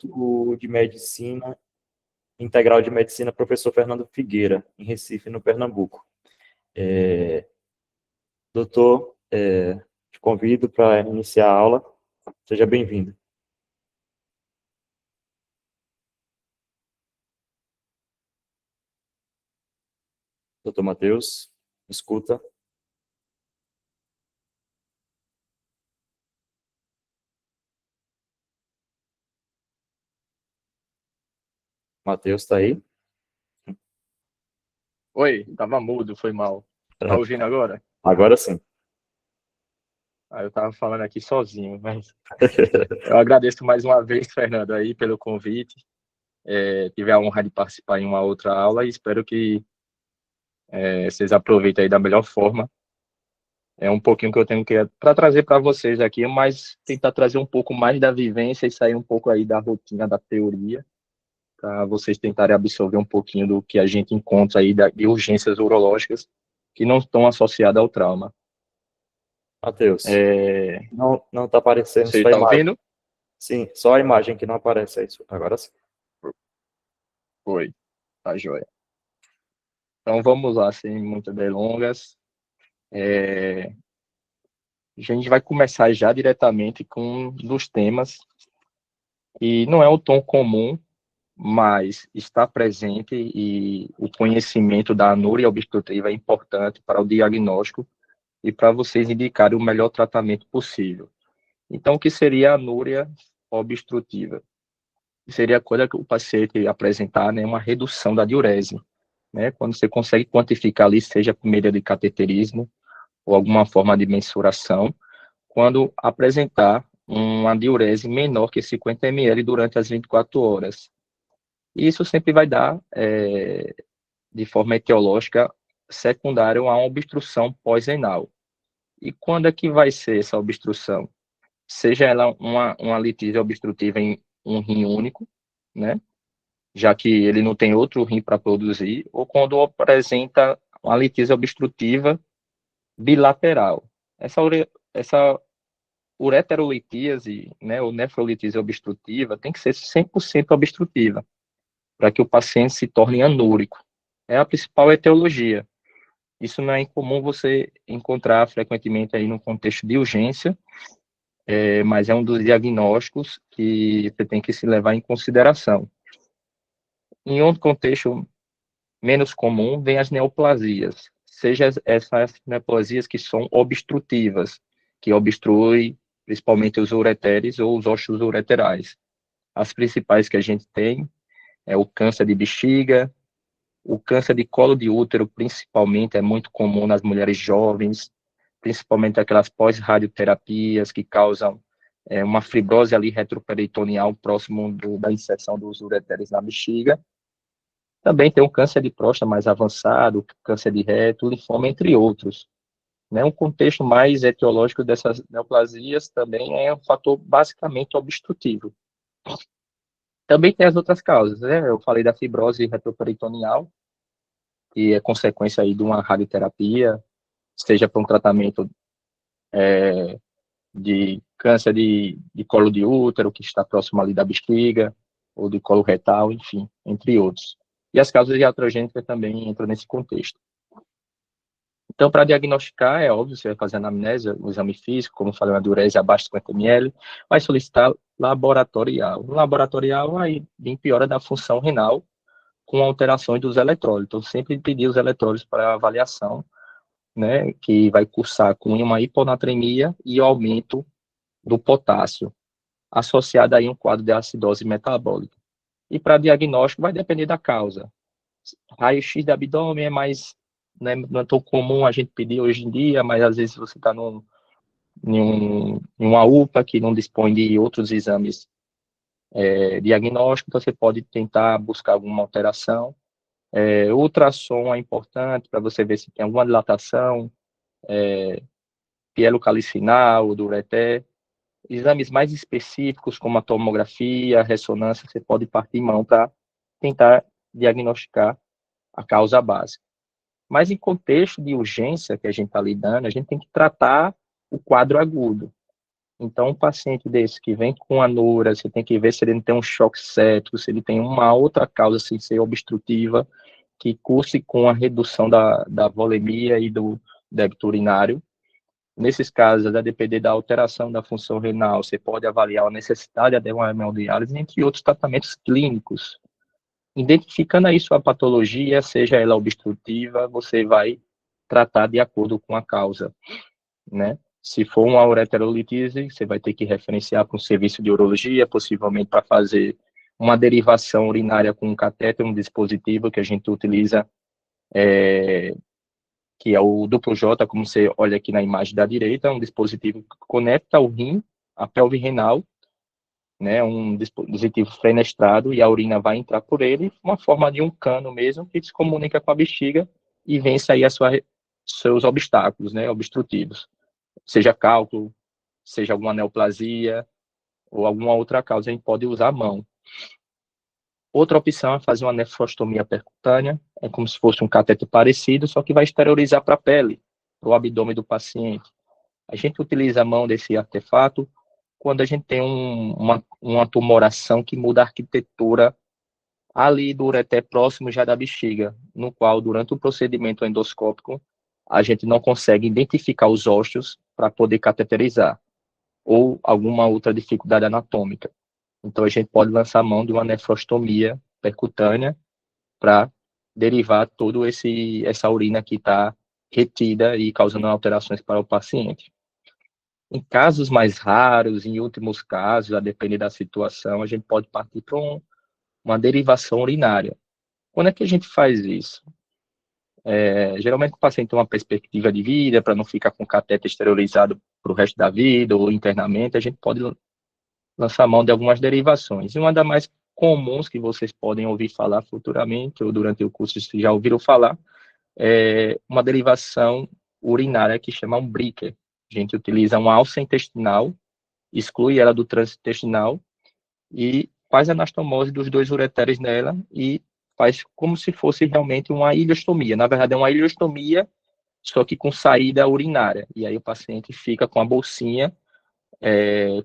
Instituto de Medicina Integral de Medicina, professor Fernando Figueira, em Recife, no Pernambuco. Doutor, te convido para iniciar a aula. Seja bem-vindo. Doutor Matheus, escuta. Matheus, está aí? Oi, tava mudo, foi mal. Tá ouvindo agora? Agora sim. Eu tava falando aqui sozinho, mas eu agradeço mais uma vez, Fernando, aí pelo convite. Tive a honra de participar em uma outra aula e espero que vocês aproveitem aí da melhor forma. É um pouquinho que eu tenho que para trazer para vocês aqui, mas tentar trazer um pouco mais da vivência e sair um pouco aí da rotina da teoria, para vocês tentarem absorver um pouquinho do que a gente encontra aí de urgências urológicas que não estão associadas ao trauma. Matheus, não está aparecendo Você sua está imagem. ouvindo? Sim, só a imagem que não aparece, é isso. Agora sim. Foi, tá joia. Então vamos lá, sem muitas delongas. A gente vai começar já diretamente com um dos temas que não é o tom comum, mas está presente e o conhecimento da anúria obstrutiva é importante para o diagnóstico e para vocês indicarem o melhor tratamento possível. Então, o que seria a anúria obstrutiva? Seria a coisa que o paciente apresentar, né, uma redução da diurese, né, quando você consegue quantificar ali, seja por meio de cateterismo ou alguma forma de mensuração, quando apresentar uma diurese menor que 50 ml durante as 24 horas. Isso sempre vai dar, de forma etiológica, secundária a uma obstrução pós-renal. E quando é que vai ser essa obstrução? Seja ela uma litise obstrutiva em um rim único, né? Já que ele não tem outro rim para produzir, ou quando apresenta uma litise obstrutiva bilateral. Essa ureterolitíase, né, ou nefrolitise obstrutiva, tem que ser 100% obstrutiva, para que o paciente se torne anúrico. É a principal etiologia. Isso não é incomum você encontrar frequentemente aí no contexto de urgência, mas é um dos diagnósticos que você tem que se levar em consideração. Em outro contexto menos comum, vem as neoplasias, seja essas neoplasias que são obstrutivas, que obstruem principalmente os ureteres ou os ossos ureterais. As principais que a gente tem é o câncer de bexiga, o câncer de colo de útero, principalmente, é muito comum nas mulheres jovens, principalmente aquelas pós-radioterapias que causam uma fibrose ali retroperitoneal próximo da inserção dos ureteres na bexiga. Também tem o câncer de próstata mais avançado, câncer de reto, linfoma, entre outros. Né? Um contexto mais etiológico dessas neoplasias também é um fator basicamente obstrutivo. Também tem as outras causas, né? Eu falei da fibrose retroperitoneal, que é consequência aí de uma radioterapia, seja para um tratamento de câncer de colo de útero, que está próximo ali da bexiga, ou de colo retal, enfim, entre outros. E as causas iatrogênicas também entram nesse contexto. Então, para diagnosticar, é óbvio, você vai fazer a anamnese, o exame físico, como falei, uma diurese abaixo de 50 ml, vai solicitar laboratorial. No laboratorial, aí vem piora da função renal com alterações dos eletrólitos. Então, sempre pedir os eletrólitos para avaliação, né, que vai cursar com uma hiponatremia e aumento do potássio, associado aí a um quadro de acidose metabólica. E para diagnóstico, vai depender da causa. Raio-X de abdômen é mais, né, não é tão comum a gente pedir hoje em dia, mas às vezes você está em uma UPA que não dispõe de outros exames diagnósticos, então você pode tentar buscar alguma alteração. Ultrassom é importante para você ver se tem alguma dilatação, pielocalicinal, do ureter. Exames mais específicos, como a tomografia, a ressonância, você pode partir mão para tentar diagnosticar a causa básica. Mas em contexto de urgência que a gente está lidando, a gente tem que tratar o quadro agudo. Então, um paciente desse que vem com anúria, você tem que ver se ele não tem um choque séptico, se ele tem uma outra causa sem ser obstrutiva, que curse com a redução da volemia e do débito urinário. Nesses casos, a depender da alteração da função renal, você pode avaliar a necessidade de uma hemodiálise, entre outros tratamentos clínicos. Identificando aí sua patologia, seja ela obstrutiva, você vai tratar de acordo com a causa, né? Se for uma ureterolitise, você vai ter que referenciar para um serviço de urologia, possivelmente para fazer uma derivação urinária com um catéter, um dispositivo que a gente utiliza, que é o duplo J, como você olha aqui na imagem da direita, um dispositivo que conecta o rim, a pelve renal, né, um dispositivo fenestrado, e a urina vai entrar por ele, uma forma de um cano mesmo, que se comunica com a bexiga e vence aí seus obstáculos, né, obstrutivos. Seja cálculo, seja alguma neoplasia, ou alguma outra causa, a gente pode usar a mão. Outra opção é fazer uma nefrostomia percutânea, é como se fosse um cateter parecido, só que vai exteriorizar para a pele, para o abdômen do paciente. A gente utiliza a mão desse artefato quando a gente tem uma tumoração que muda a arquitetura ali do ureter próximo já da bexiga, no qual, durante o procedimento endoscópico, a gente não consegue identificar os ósseos para poder cateterizar, ou alguma outra dificuldade anatômica. Então, a gente pode lançar a mão de uma nefrostomia percutânea para derivar toda essa urina que está retida e causando alterações para o paciente. Em casos mais raros, em últimos casos, a depender da situação, a gente pode partir para uma derivação urinária. Quando é que a gente faz isso? Geralmente o paciente tem uma perspectiva de vida, para não ficar com o catéter esterilizado para o resto da vida, ou internamente, a gente pode lançar mão de algumas derivações. E uma das mais comuns que vocês podem ouvir falar futuramente, ou durante o curso, se já ouviram falar, é uma derivação urinária que chama um Bricker. A gente utiliza uma alça intestinal, exclui ela do trânsito intestinal e faz a anastomose dos dois ureteres nela e faz como se fosse realmente uma ileostomia. Na verdade, é uma ileostomia, só que com saída urinária. E aí o paciente fica com a bolsinha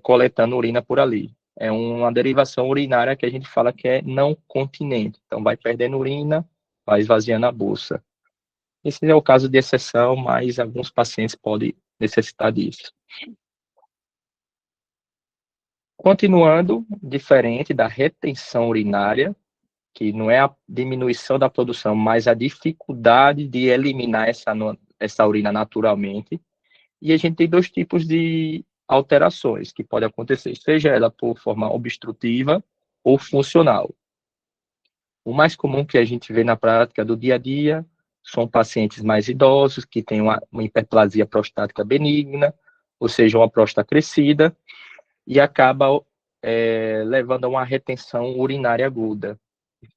coletando urina por ali. É uma derivação urinária que a gente fala que é não continente. Então, vai perdendo urina, vai esvaziando a bolsa. Esse é o caso de exceção, mas alguns pacientes podem necessitar disso. Continuando, diferente da retenção urinária, que não é a diminuição da produção, mas a dificuldade de eliminar essa urina naturalmente. E a gente tem dois tipos de alterações que podem acontecer, seja ela por forma obstrutiva ou funcional. O mais comum que a gente vê na prática do dia a dia são pacientes mais idosos, que têm uma hiperplasia prostática benigna, ou seja, uma próstata crescida, e acaba levando a uma retenção urinária aguda,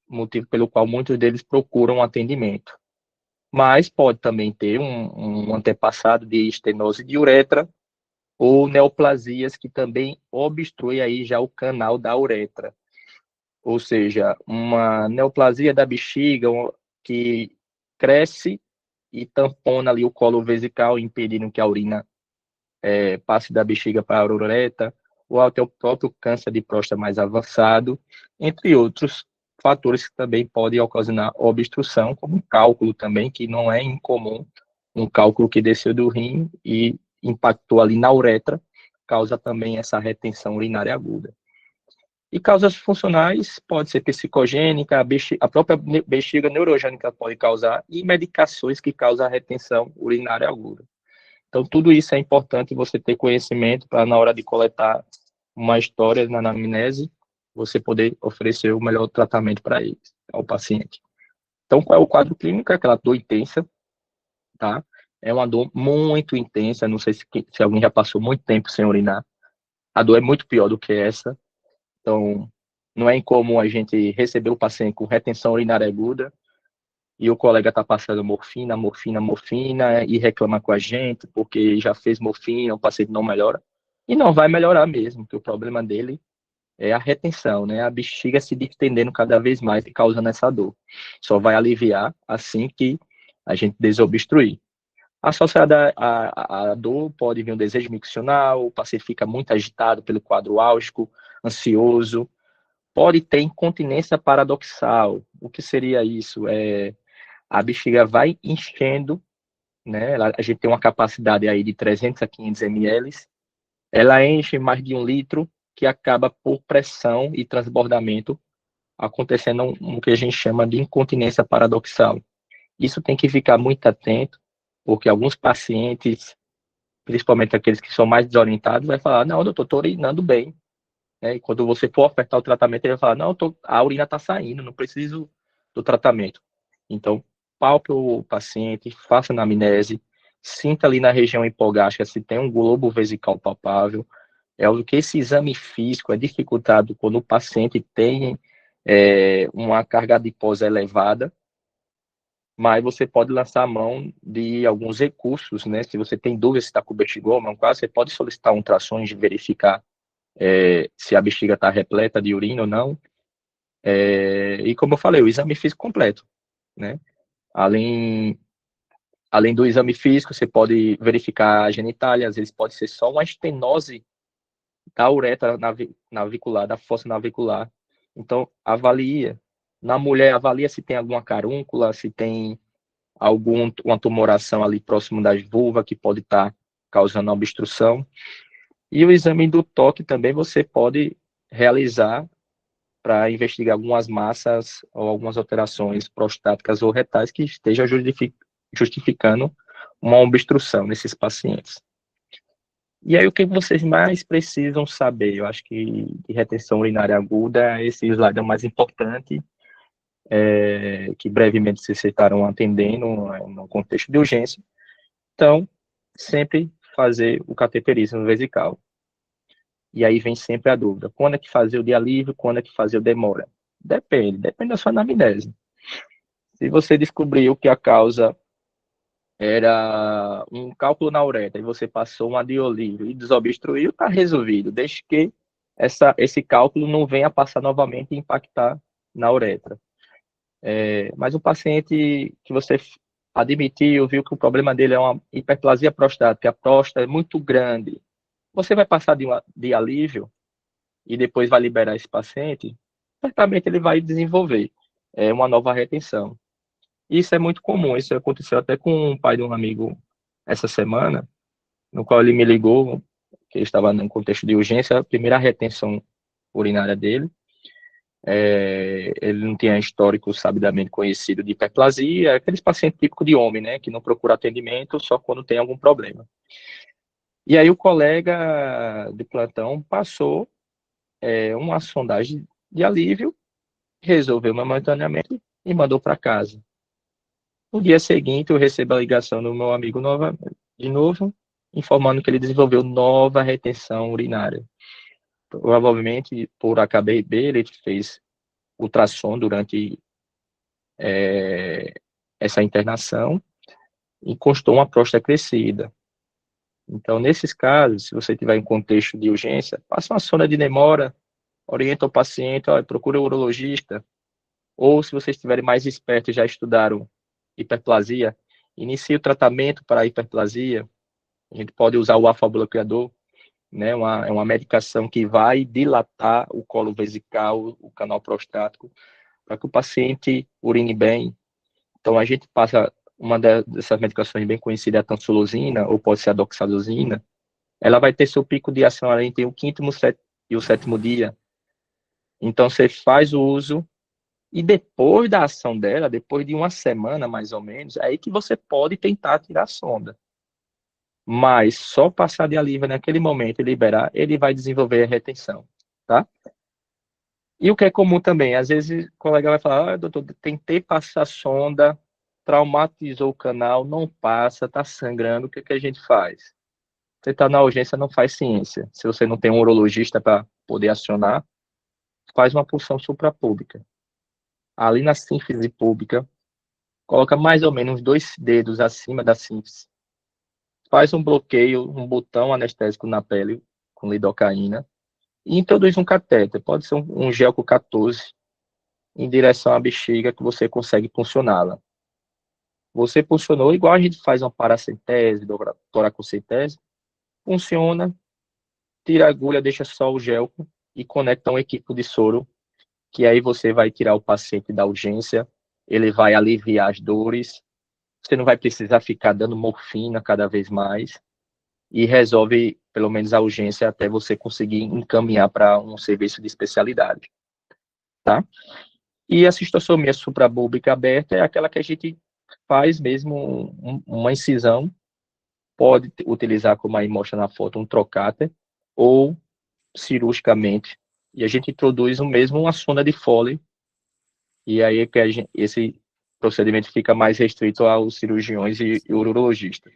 motivo pelo qual muitos deles procuram atendimento. Mas pode também ter um antepassado de estenose de uretra, ou neoplasias que também obstruem aí já o canal da uretra. Ou seja, uma neoplasia da bexiga que cresce e tampona ali o colo vesical, impedindo que a urina passe da bexiga para a uretra, ou até o próprio câncer de próstata mais avançado, entre outros fatores que também podem ocasionar obstrução, como um cálculo também, que não é incomum, um cálculo que desceu do rim e impactou ali na uretra, causa também essa retenção urinária aguda. E causas funcionais pode ser psicogênica, a própria bexiga neurogênica pode causar, e medicações que causam a retenção urinária aguda. Então, tudo isso é importante você ter conhecimento para, na hora de coletar uma história na anamnese, você poder oferecer o melhor tratamento para ele, ao paciente. Então, qual é o quadro clínico? É aquela dor intensa, tá? É uma dor muito intensa, não sei se alguém já passou muito tempo sem urinar. A dor é muito pior do que essa. Então, não é incomum a gente receber o paciente com retenção urinária aguda e o colega está passando morfina e reclama com a gente porque já fez morfina, o paciente não melhora. E não vai melhorar mesmo, porque o problema dele é a retenção, né? A bexiga se distendendo cada vez mais e causando essa dor. Só vai aliviar assim que a gente desobstruir. Associada à dor, pode vir um desejo miccional, o paciente fica muito agitado pelo quadro álgico, ansioso, pode ter incontinência paradoxal. O que seria isso? A bexiga vai enchendo, né? A gente tem uma capacidade aí de 300 a 500 ml, ela enche mais de 1 litro, que acaba por pressão e transbordamento, acontecendo o que a gente chama de incontinência paradoxal. Isso tem que ficar muito atento, porque alguns pacientes, principalmente aqueles que são mais desorientados, vai falar, não, doutor, estou urinando bem. E quando você for ofertar o tratamento, ele vai falar, não, a urina está saindo, não preciso do tratamento. Então, palpe o paciente, faça anamnese, sinta ali na região hipogástrica se tem um globo vesical palpável. É o que esse exame físico é dificultado quando o paciente tem uma carga adiposa elevada, mas você pode lançar a mão de alguns recursos, né? Se você tem dúvida se está com bexigomo, no caso, você pode solicitar ultrassons de verificar se a bexiga está repleta de urina ou não. E como eu falei, o exame físico completo, né? Além do exame físico, você pode verificar a genitália, às vezes pode ser só uma estenose da uretra navicular, da fossa navicular. Então, avalia. Na mulher, avalia se tem alguma carúncula, se tem uma tumoração ali próximo das vulvas que pode estar causando obstrução. E o exame do toque também você pode realizar para investigar algumas massas ou algumas alterações prostáticas ou retais que estejam justificando uma obstrução nesses pacientes. E aí, o que vocês mais precisam saber? Eu acho que de retenção urinária aguda, esse slide é o mais importante, que brevemente vocês estarão atendendo no contexto de urgência. Então, sempre fazer o cateterismo vesical. E aí vem sempre a dúvida, quando é que fazer o de alívio, quando é que fazer o demora? Depende da sua anamnese. Se você descobriu que a causa era um cálculo na uretra e você passou uma de alívio e desobstruiu, está resolvido, desde que esse cálculo não venha passar novamente e impactar na uretra. Mas o paciente que você admitiu, viu que o problema dele é uma hiperplasia prostática, a próstata é muito grande, você vai passar de alívio e depois vai liberar esse paciente, certamente ele vai desenvolver uma nova retenção. Isso é muito comum, isso aconteceu até com o pai de um amigo essa semana, no qual ele me ligou, que ele estava num contexto de urgência, a primeira retenção urinária dele, ele não tinha histórico sabidamente conhecido de hiperplasia, aqueles pacientes típicos de homem, né, que não procura atendimento só quando tem algum problema. E aí o colega de plantão passou uma sondagem de alívio, resolveu momentaneamente e mandou para casa. No dia seguinte, eu recebo a ligação do meu amigo de novo, informando que ele desenvolveu nova retenção urinária. Provavelmente, por AKB, ele fez ultrassom durante essa internação e constou uma próstata crescida. Então, nesses casos, se você tiver em contexto de urgência, passa uma sonda de demora, orienta o paciente, procura o urologista, ou se vocês estiverem mais espertos e já estudaram hiperplasia, inicie o tratamento para a hiperplasia. A gente pode usar o alfa-bloqueador, né? É uma medicação que vai dilatar o colo vesical, o canal prostático, para que o paciente urine bem. Então, a gente passa uma dessas medicações bem conhecida, a tansulosina, ou pode ser a doxazosina. Ela vai ter seu pico de ação entre o quinto e o sétimo dia. Então, você faz o uso e depois da ação dela, depois de uma semana mais ou menos, é aí que você pode tentar tirar a sonda. Mas só passar de alívio naquele momento e liberar, ele vai desenvolver a retenção, tá? E o que é comum também, às vezes o colega vai falar, doutor, tentei passar a sonda, traumatizou o canal, não passa, tá sangrando, o que a gente faz? Você está na urgência, não faz ciência. Se você não tem um urologista para poder acionar, faz uma punção suprapúbica. Ali na sínfise pública, coloca mais ou menos 2 dedos acima da sínfise. Faz um bloqueio, um botão anestésico na pele, com lidocaína, e introduz um catéter, pode ser um gel com 14, em direção à bexiga que você consegue funcioná-la. Você funcionou igual a gente faz uma paracentese, toracocentese, funciona, tira a agulha, deixa só o gel e conecta um equipo de soro, que aí você vai tirar o paciente da urgência, ele vai aliviar as dores, você não vai precisar ficar dando morfina cada vez mais, e resolve, pelo menos, a urgência até você conseguir encaminhar para um serviço de especialidade, tá? E a cistostomia suprabúbica aberta é aquela que a gente faz mesmo uma incisão, pode utilizar, como aí mostra na foto, um trocáter, ou cirurgicamente, e a gente introduz o mesmo uma sonda de Foley, e aí é que esse procedimento fica mais restrito aos cirurgiões e urologistas.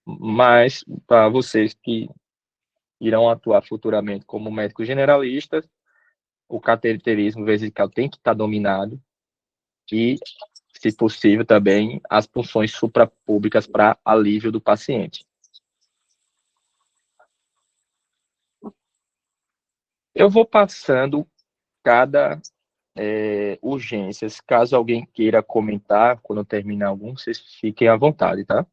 Mas, para vocês que irão atuar futuramente como médicos generalistas, o cateterismo vesical tem que estar dominado e, se possível, também as punções suprapúbicas para alívio do paciente. Eu vou passando cada urgências. Caso alguém queira comentar, quando terminar algum, vocês fiquem à vontade, tá?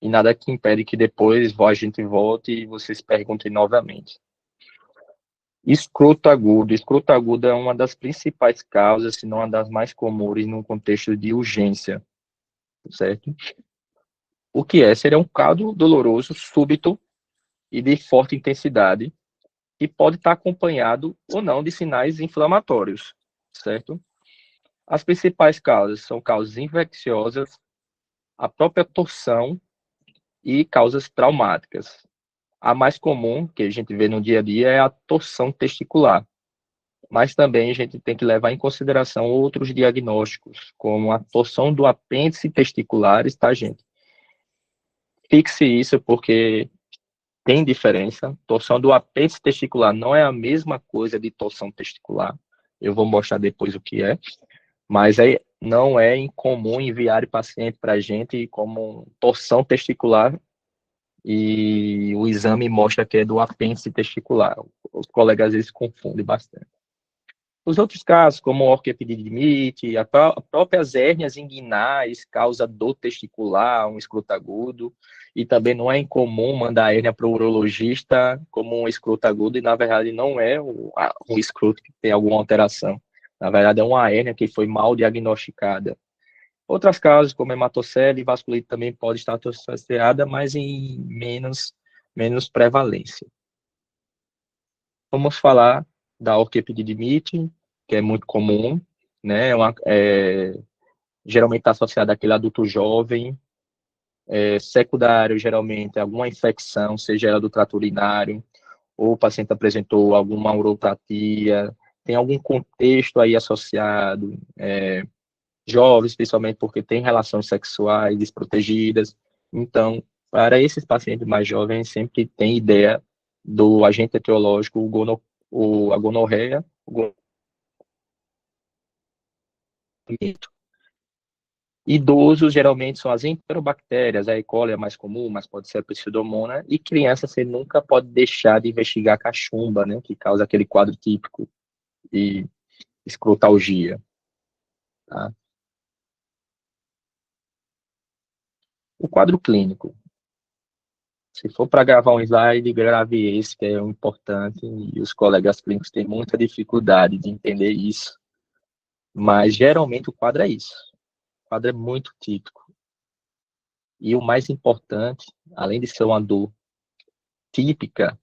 E nada que impede que depois a gente volte e vocês perguntem novamente. Escroto agudo. Escroto agudo é uma das principais causas, se não uma das mais comuns no contexto de urgência, certo? O que é? Seria um quadro doloroso, súbito e de forte intensidade, que pode estar acompanhado ou não de sinais inflamatórios, certo? As principais causas são causas infecciosas, a própria torção e causas traumáticas. A mais comum, que a gente vê no dia a dia, é a torção testicular. Mas também a gente tem que levar em consideração outros diagnósticos, como a torção do apêndice testicular, tá, gente? Fixe isso porque tem diferença. Torção do apêndice testicular não é a mesma coisa de torção testicular. Eu vou mostrar depois o que é. Mas não é incomum enviar paciente para a gente como torção testicular e o exame mostra que é do apêndice testicular. Os colegas às vezes confundem bastante. Os outros casos, como orquiepididimite, próprias hérnias inguinais, causa dor testicular, um escroto agudo, e também não é incomum mandar a hérnia para o urologista como um escroto agudo, e na verdade não é um escroto que tem alguma alteração. Na verdade é uma hérnia que foi mal diagnosticada. Outras causas, como hematocele e vasculite, também pode estar associada, mas em menos prevalência. Vamos falar da orquiepididimite, que é muito comum, né? Geralmente está associada àquele adulto jovem, secundário, geralmente, alguma infecção, seja ela do trato urinário, ou o paciente apresentou alguma uropatia, tem algum contexto aí associado, jovens, principalmente porque tem relações sexuais desprotegidas. Então, para esses pacientes mais jovens, sempre tem ideia do agente etiológico, a gonorreia, o gonito. Idosos, geralmente, são as enterobactérias, a E. coli é mais comum, mas pode ser a Pseudomonas, e criança, você nunca pode deixar de investigar a cachumba, né, que causa aquele quadro típico de escrotalgia, tá? O quadro clínico. Se for para gravar um slide, grave esse, que é o importante, e os colegas clínicos têm muita dificuldade de entender isso. Mas, geralmente, o quadro é isso. O quadro é muito típico. E o mais importante, além de ser uma dor típica,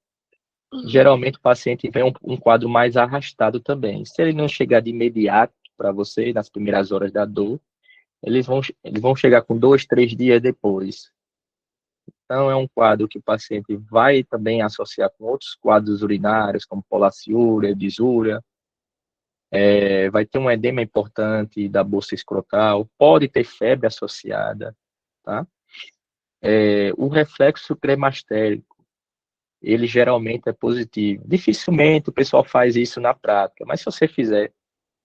geralmente o paciente vem um quadro mais arrastado também. Se ele não chegar de imediato para você, nas primeiras horas da dor, eles vão chegar com 2, 3 dias depois. Então, é um quadro que o paciente vai também associar com outros quadros urinários, como polaciúria, disúria, vai ter um edema importante da bolsa escrotal, pode ter febre associada, tá? O reflexo cremastérico, ele geralmente é positivo. Dificilmente o pessoal faz isso na prática, mas se você fizer,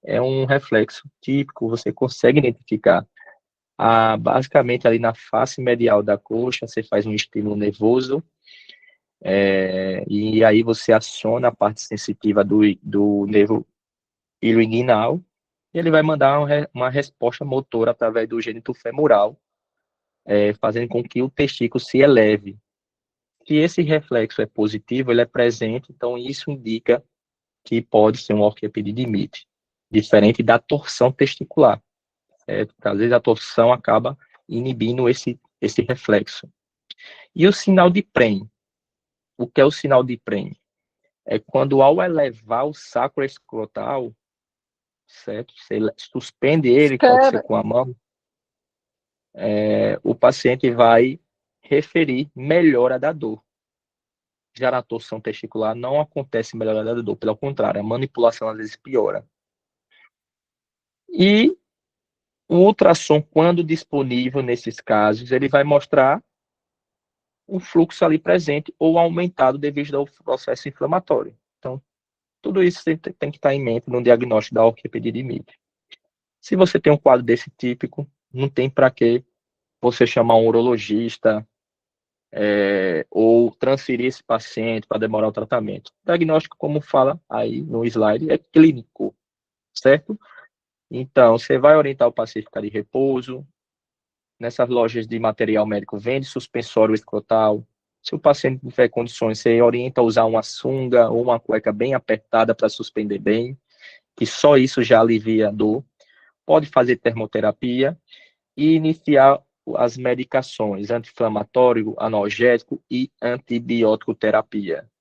é um reflexo típico, você consegue identificar. Basicamente, ali na face medial da coxa, você faz um estímulo nervoso, e aí você aciona a parte sensitiva do nervo ilioinguinal, e ele vai mandar uma resposta motora através do gênito femoral, fazendo com que o testículo se eleve. Se esse reflexo é positivo, ele é presente, então isso indica que pode ser um orquiepididimite, diferente da torção testicular. Porque às vezes a torção acaba inibindo esse reflexo. E o sinal de Prem? O que é o sinal de Prem? É quando, ao elevar o sacro escrotal, certo? Você suspende ele, pode ser com a mão, o paciente vai referir melhora da dor. Já na torção testicular não acontece melhora da dor, pelo contrário, a manipulação às vezes piora. E o ultrassom, quando disponível nesses casos, ele vai mostrar um fluxo ali presente ou aumentado devido ao processo inflamatório. Então, tudo isso tem que estar em mente no diagnóstico da orquiepididimite. Se você tem um quadro desse típico, não tem para que você chamar um urologista ou transferir esse paciente para demorar o tratamento. O diagnóstico, como fala aí no slide, é clínico, certo? Então, você vai orientar o paciente a ficar de repouso. Nessas lojas de material médico, vende suspensório escrotal. Se o paciente não tiver condições, você orienta a usar uma sunga ou uma cueca bem apertada para suspender bem, que só isso já alivia a dor. Pode fazer termoterapia e iniciar as medicações anti-inflamatório, analgésico e antibiótico terapia.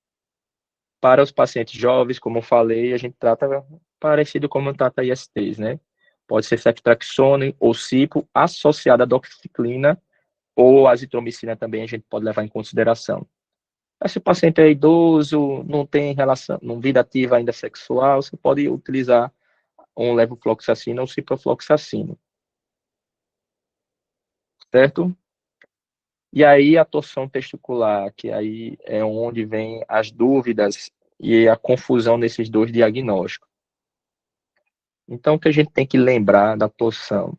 Para os pacientes jovens, como eu falei, a gente trata parecido como trata ISTs, né? Pode ser ceftriaxone ou cipo associada à doxiciclina ou azitromicina também a gente pode levar em consideração. Mas se o paciente é idoso, não tem relação, não vida ativa ainda sexual, você pode utilizar um levofloxacino ou ciprofloxacino, certo? E aí a torção testicular, que aí é onde vem as dúvidas e a confusão nesses dois diagnósticos. Então, o que a gente tem que lembrar da torção?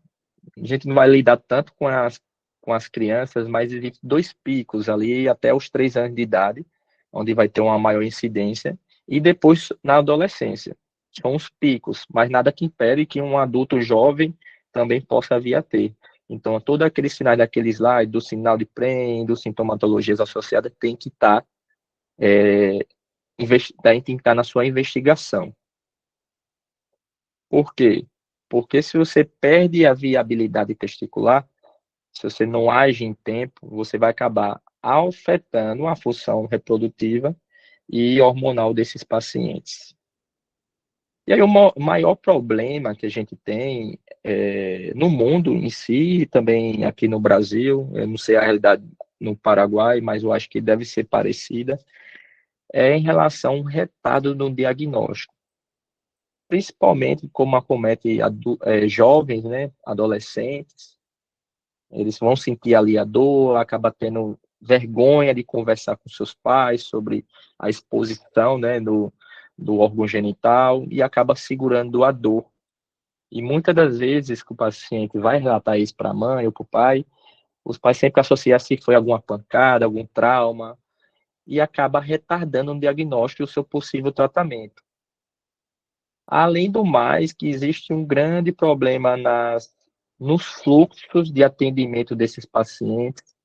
A gente não vai lidar tanto com as crianças, mas existem dois picos ali até os 3 anos de idade, onde vai ter uma maior incidência, e depois na adolescência. São os picos, mas nada que impede que um adulto jovem também possa vir a ter. Então, todos aqueles sinais daquele slide, do sinal de PREM, do sintomatologias associadas, tem que estar tem que estar na sua investigação. Por quê? Porque se você perde a viabilidade testicular, se você não age em tempo, você vai acabar afetando a função reprodutiva e hormonal desses pacientes. E aí o maior problema que a gente tem no mundo em si, e também aqui no Brasil, eu não sei a realidade no Paraguai, mas eu acho que deve ser parecida, é em relação ao retardo no diagnóstico. Principalmente como acomete jovens, né, adolescentes, eles vão sentir ali a dor, acaba tendo vergonha de conversar com seus pais sobre a exposição, né, do órgão genital e acaba segurando a dor. E muitas das vezes que o paciente vai relatar isso para a mãe ou para o pai, os pais sempre associam se foi alguma pancada, algum trauma, e acaba retardando o diagnóstico e o seu possível tratamento. Além do mais, que existe um grande problema nos fluxos de atendimento desses pacientes,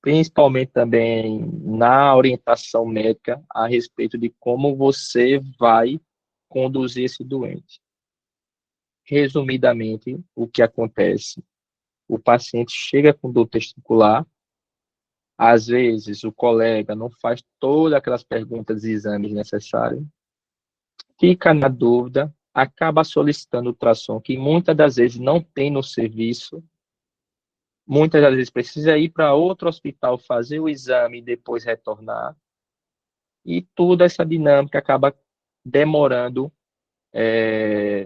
principalmente também na orientação médica a respeito de como você vai conduzir esse doente. Resumidamente, o que acontece? O paciente chega com dor testicular, às vezes o colega não faz todas aquelas perguntas e exames necessários, fica na dúvida, acaba solicitando ultrassom, que muitas das vezes não tem no serviço, muitas das vezes precisa ir para outro hospital fazer o exame e depois retornar, e toda essa dinâmica acaba demorando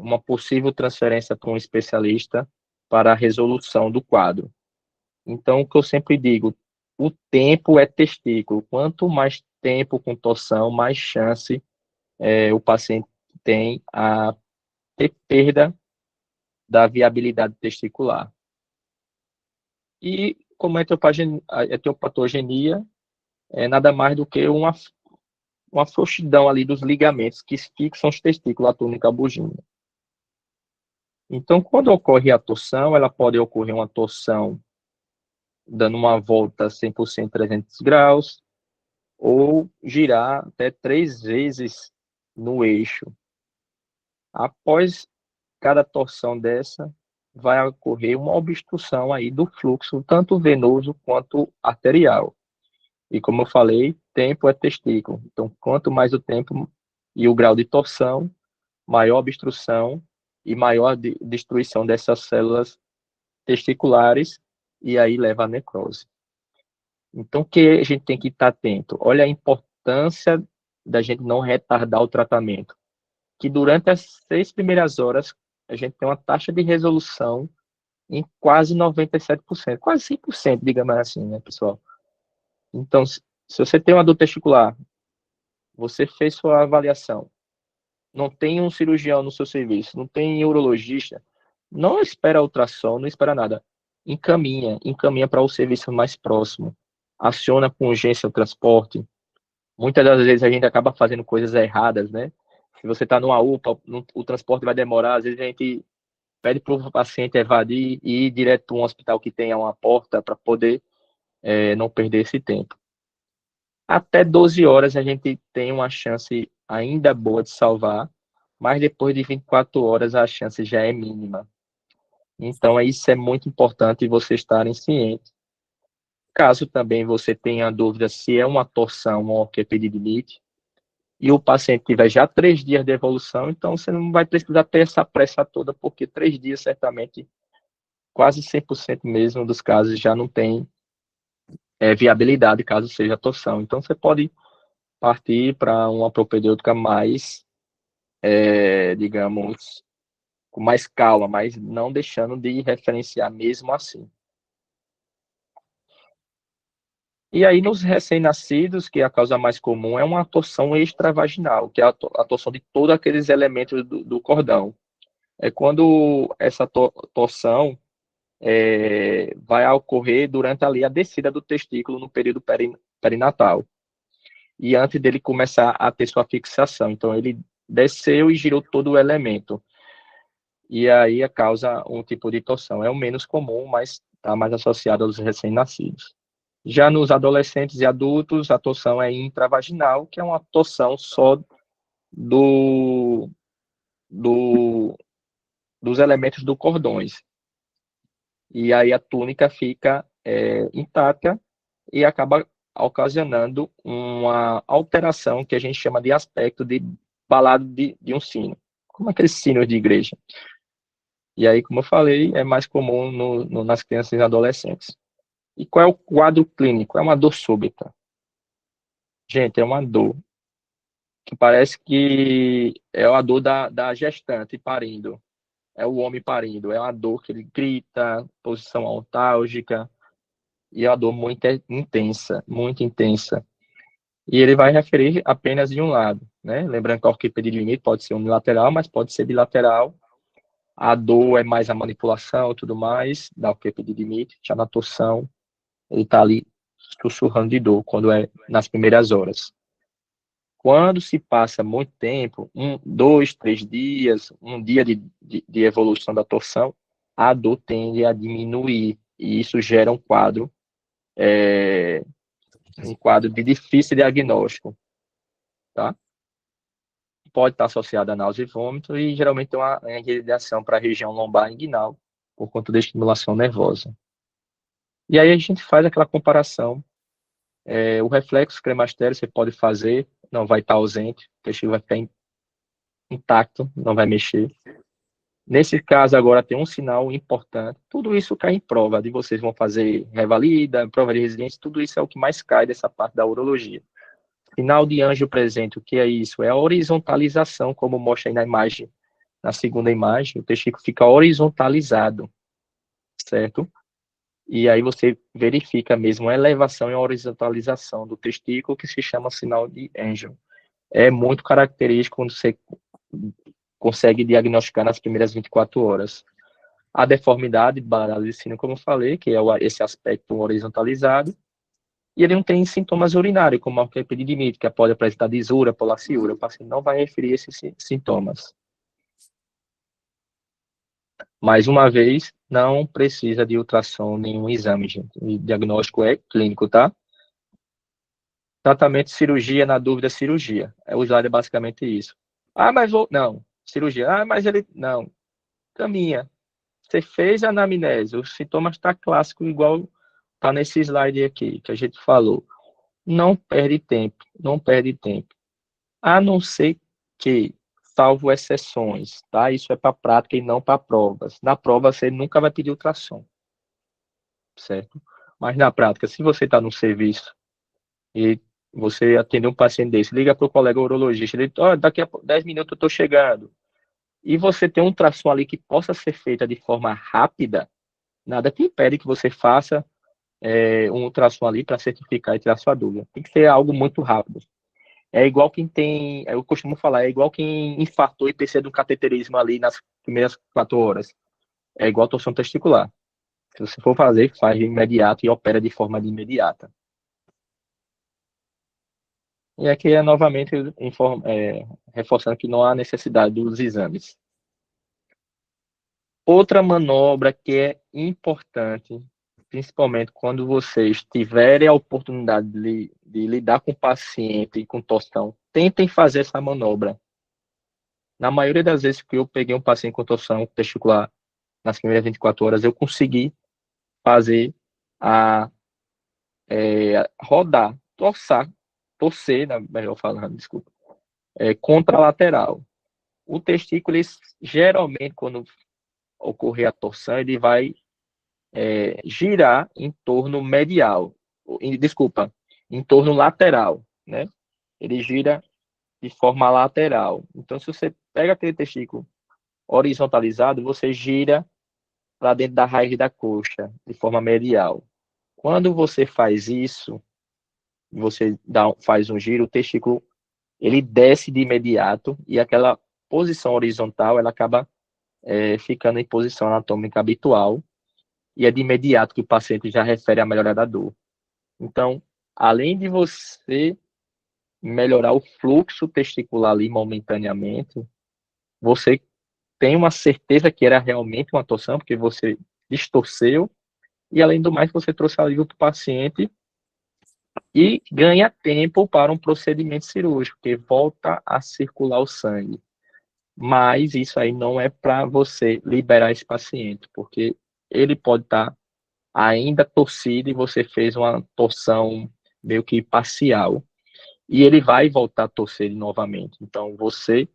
uma possível transferência para um especialista para a resolução do quadro. Então, o que eu sempre digo, o tempo é testículo. Quanto mais tempo com torção, mais chance o paciente tem a ter perda da viabilidade testicular. E como a etiopatogenia é nada mais do que uma frouxidão ali dos ligamentos que fixam os testículos, a túnica bugina. Então, quando ocorre a torção, ela pode ocorrer uma torção dando uma volta 100% 300 graus, ou girar até 3 vezes no eixo. Após cada torção dessa, vai ocorrer uma obstrução aí do fluxo, tanto venoso quanto arterial. E como eu falei, tempo é testículo. Então, quanto mais o tempo e o grau de torção, maior a obstrução e maior a destruição dessas células testiculares, e aí leva à necrose. Então, o que a gente tem que estar atento? Olha a importância da gente não retardar o tratamento. Que durante as 6 primeiras horas, a gente tem uma taxa de resolução em quase 97%, quase 100%, digamos assim, né, pessoal? Então, se você tem uma dor testicular, você fez sua avaliação, não tem um cirurgião no seu serviço, não tem urologista, não espera ultrassom, não espera nada. Encaminha para o serviço mais próximo. Aciona com urgência o transporte. Muitas das vezes a gente acaba fazendo coisas erradas, né? Se você está numa UPA, o transporte vai demorar, às vezes a gente pede para o paciente evadir e ir direto para um hospital que tenha uma porta para poder não perder esse tempo. Até 12 horas a gente tem uma chance ainda boa de salvar, mas depois de 24 horas a chance já é mínima. Então, isso é muito importante vocês estarem cientes. Caso também você tenha dúvida se é uma torção ou orquepedidimite, e o paciente tiver já 3 dias de evolução, então você não vai precisar ter essa pressa toda, porque 3 dias certamente, quase 100% mesmo dos casos já não tem viabilidade caso seja torção. Então você pode partir para uma propedêutica mais, digamos, com mais calma, mas não deixando de referenciar mesmo assim. E aí, nos recém-nascidos, que a causa mais comum é uma torção extravaginal, que é a torção de todos aqueles elementos do cordão. É quando essa torção vai ocorrer durante ali a descida do testículo no período perinatal. E antes dele começar a ter sua fixação. Então, ele desceu e girou todo o elemento. E aí causa um tipo de torção. É o menos comum, mas está mais associado aos recém-nascidos. Já nos adolescentes e adultos, a torção é intravaginal, que é uma torção só do, do, dos elementos do cordões. E aí a túnica fica intacta e acaba ocasionando uma alteração que a gente chama de aspecto de balado de um sino, como aqueles sinos de igreja. E aí, como eu falei, é mais comum nas crianças e adolescentes. E qual é o quadro clínico? É uma dor súbita. Gente, é uma dor que parece que é a dor da gestante parindo. É o homem parindo. É uma dor que ele grita, posição altálgica, e é uma dor muito intensa, muito intensa. E ele vai referir apenas de um lado, né? Lembrando que a orquipedilite pode ser unilateral, mas pode ser bilateral. A dor é mais a manipulação e tudo mais da orquipedilite, já na torção, ele está ali sussurrando de dor quando é nas primeiras horas. Quando se passa muito tempo, 2, 3 dias, um dia de evolução da torção, a dor tende a diminuir, e isso gera um quadro de difícil diagnóstico, tá? Pode estar associado a náusea e vômito, e geralmente tem uma irradiação para a região lombar inguinal, por conta da estimulação nervosa. E aí a gente faz aquela comparação. O reflexo cremastério você pode fazer, não vai estar ausente, o testículo vai ficar intacto, não vai mexer. Nesse caso, agora tem um sinal importante. Tudo isso cai em prova, de vocês vão fazer revalida, prova de residência, tudo isso é o que mais cai dessa parte da urologia. Sinal de anjo presente, o que é isso? É a horizontalização, como mostra aí na imagem, na segunda imagem, o testículo fica horizontalizado, certo? E aí você verifica mesmo a elevação e a horizontalização do testículo, que se chama sinal de anjo. É muito característico quando você consegue diagnosticar nas primeiras 24 horas. A deformidade baralicina, como eu falei, que é esse aspecto horizontalizado, e ele não tem sintomas urinários, como a orquipedidimite, que pode apresentar disúria, polaciúria. O paciente não vai referir esses sintomas. Mais uma vez, não precisa de ultrassom, nenhum exame, gente. O diagnóstico é clínico, tá? Tratamento, cirurgia, na dúvida, cirurgia. É usado é basicamente isso. Ah, mas vou. Não. Cirurgia. Ah, mas ele. Não. Caminha. Você fez a anamnese, os sintomas estão clássicos, igual tá nesse slide aqui que a gente falou. Não perde tempo, não perde tempo. A não ser que, salvo exceções, tá? Isso é para prática e não para provas. Na prova você nunca vai pedir ultrassom, certo? Mas na prática, se você está no serviço e você atender um paciente desse, liga para o colega urologista, ele, oh, daqui a 10 minutos eu estou chegando, e você tem um ultrassom ali que possa ser feita de forma rápida, nada te impede que você faça um ultrassom ali para certificar e tirar sua dúvida. Tem que ser algo muito rápido. É igual quem tem, eu costumo falar, é igual quem infartou e precisa de um cateterismo ali nas primeiras 4 horas. É igual torção testicular. Se você for fazer, faz de imediato e opera de forma de imediata. E aqui é novamente reforçando que não há necessidade dos exames. Outra manobra que é importante, principalmente quando vocês tiverem a oportunidade de lidar com o paciente com torção, tentem fazer essa manobra. Na maioria das vezes que eu peguei um paciente com torção testicular nas primeiras 24 horas, eu consegui fazer a rodar, torcer, melhor falando, desculpa, contralateral. O testículo, ele, geralmente, quando ocorrer a torção, ele vai girar em torno medial, desculpa, em torno lateral, né? Ele gira de forma lateral. Então, se você pega aquele testículo horizontalizado, você gira para dentro da raiz da coxa, de forma medial. Quando você faz isso, você faz um giro, o testículo ele desce de imediato e aquela posição horizontal ela acaba ficando em posição anatômica habitual e é de imediato que o paciente já refere a melhora da dor. Então, além de você melhorar o fluxo testicular ali momentaneamente, você tem uma certeza que era realmente uma torção, porque você distorceu, e além do mais, você trouxe alívio para o paciente e ganha tempo para um procedimento cirúrgico, que volta a circular o sangue. Mas isso aí não é para você liberar esse paciente, porque ele pode estar ainda torcido e você fez uma torção meio que parcial, e ele vai voltar a torcer novamente. Então, você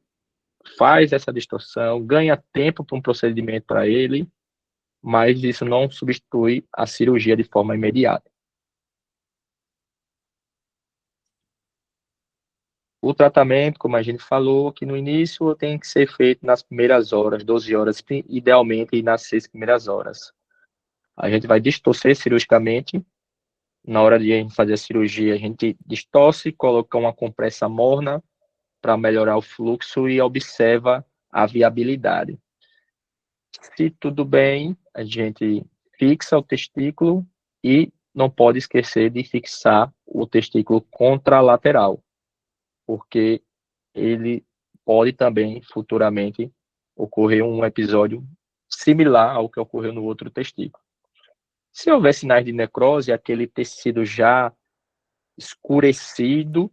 faz essa distorção, ganha tempo para um procedimento para ele, mas isso não substitui a cirurgia de forma imediata. O tratamento, como a gente falou aqui no início, tem que ser feito nas primeiras horas, 12 horas, idealmente nas 6 primeiras horas. A gente vai distorcer cirurgicamente. Na hora de a gente fazer a cirurgia, a gente distorce, coloca uma compressa morna para melhorar o fluxo e observa a viabilidade. Se tudo bem, a gente fixa o testículo e não pode esquecer de fixar o testículo contralateral, porque ele pode também futuramente ocorrer um episódio similar ao que ocorreu no outro testículo. Se houver sinais de necrose, aquele tecido já escurecido,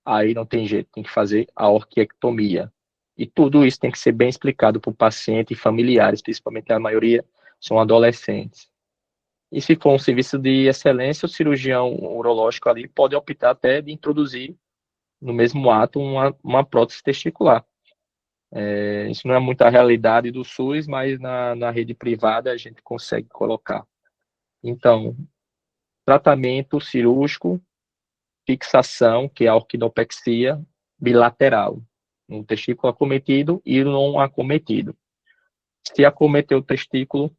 aí não tem jeito, tem que fazer a orquiectomia. E tudo isso tem que ser bem explicado para o paciente e familiares, principalmente a maioria são adolescentes. E se for um serviço de excelência, o cirurgião urológico ali pode optar até de introduzir no mesmo ato uma prótese testicular. Isso não é muita realidade do SUS, mas na rede privada a gente consegue colocar. Então, tratamento cirúrgico, fixação, que é a orquidopexia bilateral, um testículo acometido e não acometido. Se acometer o testículo,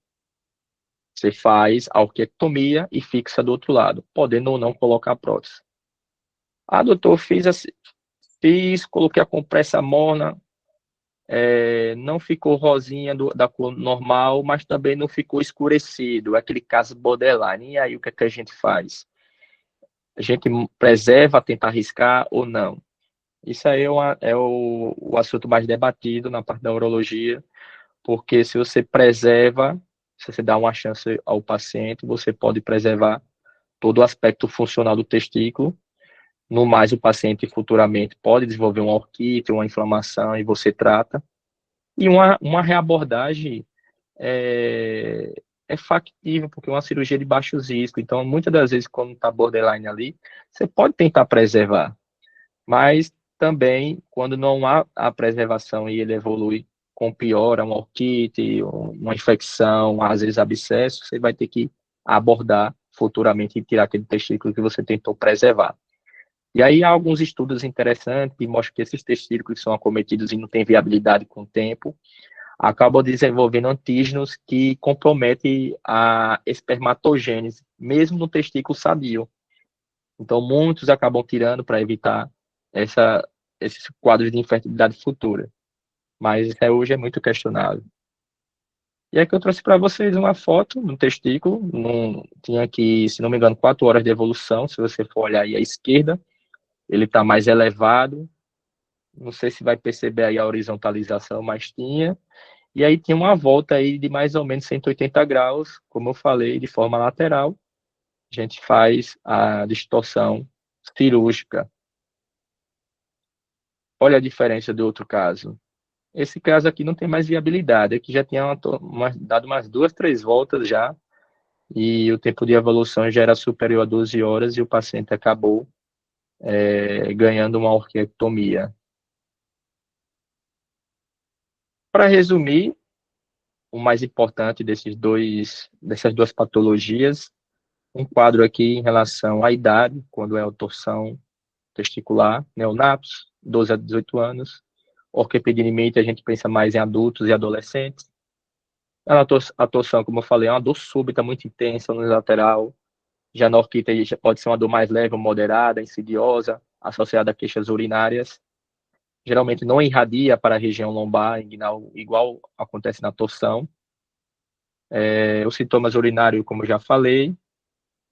você faz a orquiectomia e fixa do outro lado, podendo ou não colocar a prótese. Ah, doutor, coloquei a compressa morna, não ficou rosinha da cor normal, mas também não ficou escurecido, aquele caso borderline. E aí, o que é que a gente faz? A gente preserva, tenta arriscar ou não? Isso aí é o assunto mais debatido na parte da urologia, porque se você preserva, se você dá uma chance ao paciente, você pode preservar todo o aspecto funcional do testículo. No mais, o paciente futuramente pode desenvolver uma orquite, uma inflamação, e você trata. E uma reabordagem é factível, porque é uma cirurgia de baixo risco. Então, muitas das vezes, quando está borderline ali, você pode tentar preservar. Mas também, quando não há a preservação e ele evolui com piora, uma orquite, uma infecção, às vezes abscesso, você vai ter que abordar futuramente e tirar aquele testículo que você tentou preservar. E aí há alguns estudos interessantes que mostram que esses testículos são acometidos e não têm viabilidade com o tempo, acabam desenvolvendo antígenos que comprometem a espermatogênese, mesmo no testículo sadio. Então, muitos acabam tirando para evitar essa, esses quadros de infertilidade futura. Mas até hoje é muito questionável. E aqui eu trouxe para vocês uma foto do testículo. Tinha aqui, se não me engano, 4 horas de evolução. Se você for olhar aí à esquerda, ele está mais elevado. Não sei se vai perceber aí a horizontalização, mas tinha. E aí tinha uma volta aí de mais ou menos 180 graus, como eu falei, de forma lateral. A gente faz a distorção cirúrgica. Olha a diferença do outro caso. Esse caso aqui não tem mais viabilidade, aqui já tinha dado umas 2, 3 voltas já, e o tempo de evolução já era superior a 12 horas, e o paciente acabou ganhando uma orquiectomia. Para resumir, o mais importante dessas duas patologias, um quadro aqui em relação à idade, quando é a torção testicular, neonatos, 12 a 18 anos, orquiepididimite, a gente pensa mais em adultos e adolescentes. A torção, como eu falei, é uma dor súbita, muito intensa no lateral. Já na orquite já pode ser uma dor mais leve ou moderada, insidiosa, associada a queixas urinárias. Geralmente não irradia para a região lombar, inguinal, igual acontece na torção. Os sintomas urinários, como eu já falei.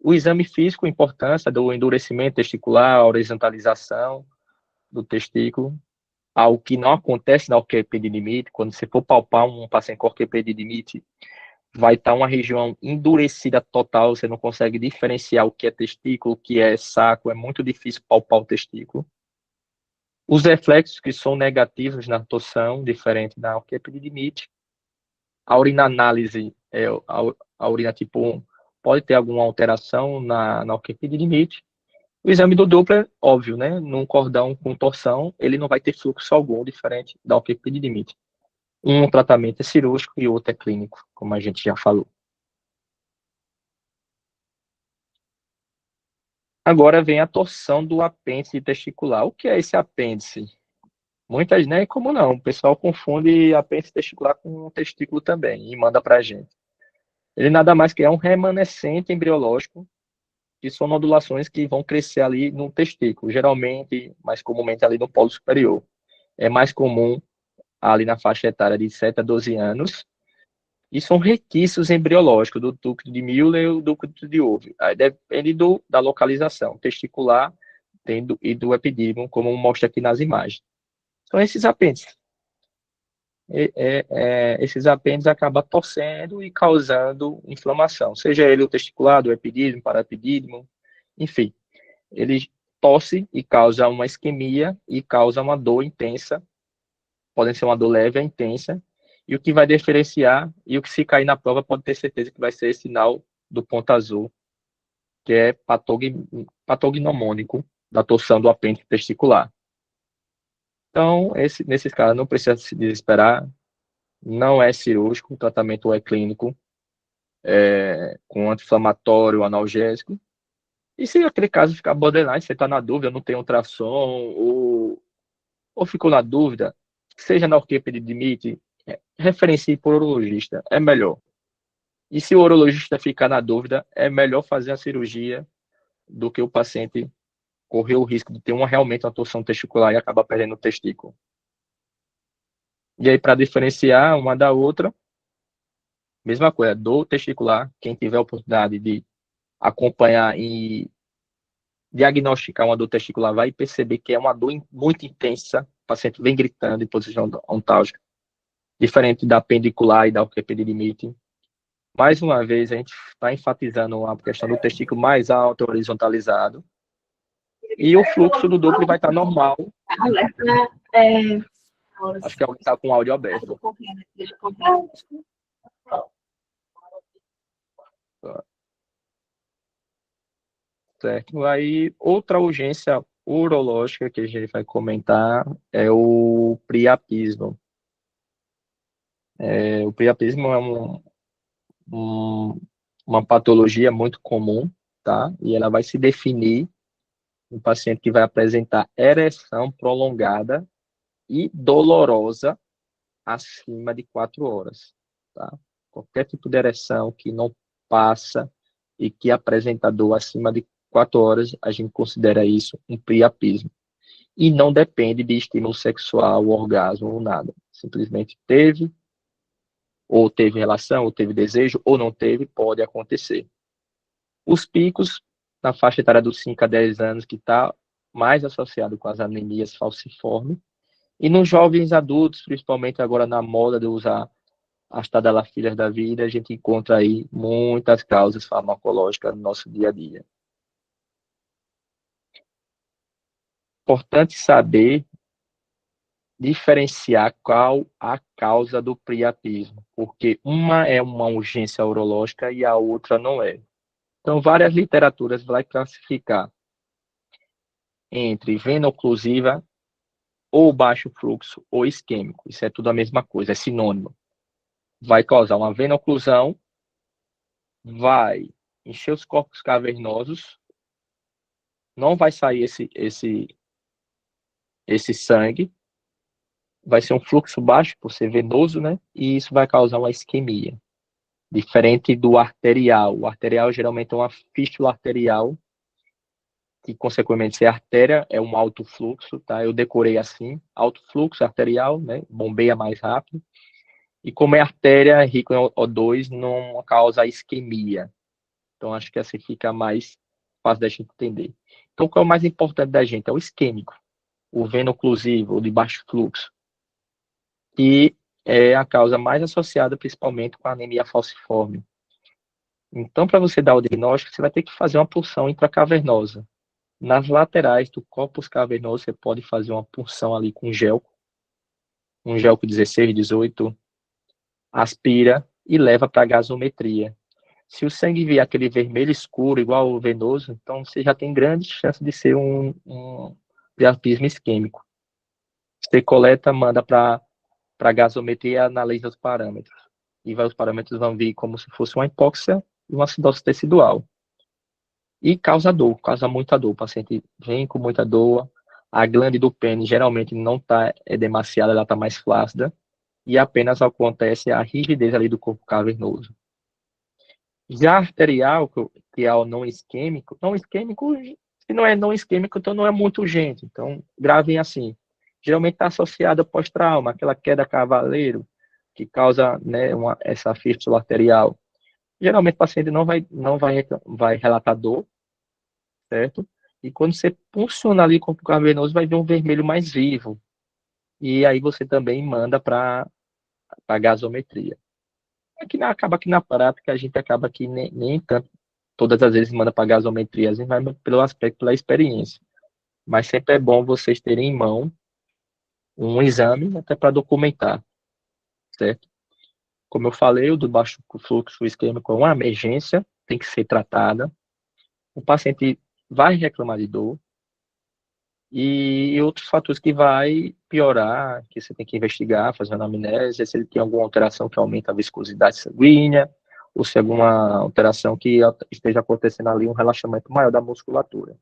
O exame físico, a importância do endurecimento testicular, a horizontalização do testículo, algo que não acontece na orquiepididimite. Quando você for palpar um paciente com orquiepididimite, vai estar uma região endurecida total, você não consegue diferenciar o que é testículo, o que é saco, é muito difícil palpar o testículo. Os reflexos que são negativos na torção, diferente da orquiepididimite. A urinanálise, a urina tipo 1, pode ter alguma alteração na orquiepididimite. O exame do Doppler, óbvio, né? Num cordão com torção, ele não vai ter fluxo algum, diferente da orquiepididimite. Um tratamento é cirúrgico e outro é clínico, como a gente já falou. Agora vem a torção do apêndice testicular. O que é esse apêndice? Muitas, né? Como não? O pessoal confunde apêndice testicular com testículo também e manda para a gente. Ele nada mais que é um remanescente embriológico que são nodulações que vão crescer ali no testículo, geralmente, mais comumente ali no polo superior. É mais comum ali na faixa etária de 7 a 12 anos, e são requisitos embriológicos do ducto de Müller e do ducto de Ovio. Aí depende da localização testicular e do epidídimo, como mostra aqui nas imagens. São esses apêndices. Esses apêndices acabam torcendo e causando inflamação, seja ele o testicular, do epidídimo, paraepidídimo, enfim. Ele torce e causa uma isquemia e causa uma dor intensa, pode ser uma dor leve ou intensa, e o que vai diferenciar, e o que se cair na prova pode ter certeza que vai ser esse sinal do ponto azul, que é patognomônico da torção do apêndice testicular. Então, nesses casos, não precisa se desesperar, não é cirúrgico, o tratamento é clínico, com anti-inflamatório, analgésico. E se aquele caso ficar borderline, você está na dúvida, não tem ultrassom, ou ficou na dúvida, seja na orquiepididimite, referencie por urologista, é melhor. E se o urologista ficar na dúvida, é melhor fazer a cirurgia do que o paciente correr o risco de ter realmente uma torção testicular e acabar perdendo o testículo. E aí, para diferenciar uma da outra, mesma coisa, dor testicular, quem tiver a oportunidade de acompanhar e diagnosticar uma dor testicular vai perceber que é uma dor muito intensa, o paciente vem gritando em posição ontálgica. diferente da pendicular e da epididimite. Mais uma vez, a gente está enfatizando a questão do testículo mais alto, horizontalizado, e o fluxo do Doppler vai estar normal. Acho que alguém está com o áudio aberto. Certo. Aí, outra urgência urológica que a gente vai comentar é o priapismo. O priapismo é uma patologia muito comum, tá? E ela vai se definir um paciente que vai apresentar ereção prolongada e dolorosa acima de 4 horas, tá? Qualquer tipo de ereção que não passa e que apresenta dor acima de 4 horas, a gente considera isso um priapismo. E não depende de estímulo sexual, orgasmo ou nada. Simplesmente teve, ou teve relação, ou teve desejo, ou não teve, pode acontecer. Os picos, na faixa etária dos 5 a 10 anos, que está mais associado com as anemias falciformes, e nos jovens adultos, principalmente agora na moda de usar as tadalafilhas da vida, a gente encontra aí muitas causas farmacológicas no nosso dia a dia. Importante saber diferenciar qual a causa do priapismo, porque uma é uma urgência urológica e a outra não é. Então, várias literaturas vão classificar entre vena oclusiva ou baixo fluxo ou isquêmico. Isso é tudo a mesma coisa, é sinônimo. Vai causar uma vena oclusão, vai encher os corpos cavernosos, não vai sair esse sangue, vai ser um fluxo baixo por ser venoso, né? E isso vai causar uma isquemia. Diferente do arterial. O arterial geralmente é uma fístula arterial, que consequentemente se a artéria é um alto fluxo, tá? Eu decorei assim, alto fluxo arterial, né? Bombeia mais rápido. E como é artéria, é rico em O2, não causa isquemia. Então, acho que assim fica mais fácil da gente entender. Então, o que é o mais importante da gente? É o isquêmico, o veno oclusivo, o de baixo fluxo, que é a causa mais associada principalmente com a anemia falciforme. Então, para você dar o diagnóstico, você vai ter que fazer uma punção intracavernosa. Nas laterais do corpus cavernoso, você pode fazer uma punção ali com gel, um gel com 16, 18, aspira e leva para a gasometria. Se o sangue vier aquele vermelho escuro, igual o venoso, então você já tem grande chance de ser um priapismo isquêmico. Você coleta, manda para a gasometria e analisa os parâmetros. E os parâmetros vão vir como se fosse uma hipóxia e uma acidose tecidual. E causa dor, causa muita dor. O paciente vem com muita dor, a glande do pênis geralmente não está edemaciada, ela está mais flácida, e apenas acontece a rigidez ali do corpo cavernoso. Já arterial, que é o não isquêmico, se não é não isquêmico, então não é muito urgente. Então, gravem assim. Geralmente está associado ao pós-trauma, aquela queda cavaleiro, que causa, né, essa fístula arterial. Geralmente o paciente vai relatar dor, certo? E quando você funciona ali com o cavernoso, vai ver um vermelho mais vivo. E aí você também manda para a gasometria. Acaba que na prática a gente acaba que nem tanto, todas as vezes manda para gasometria, a gente vai pelo aspecto, pela experiência. Mas sempre é bom vocês terem em mão um exame até para documentar, certo? Como eu falei, o do baixo fluxo isquêmico é uma emergência, tem que ser tratada. O paciente vai reclamar de dor e outros fatores que vai piorar, que você tem que investigar, fazer uma anamnese, se ele tem alguma alteração que aumenta a viscosidade sanguínea, ou se alguma alteração que esteja acontecendo ali, um relaxamento maior da musculatura.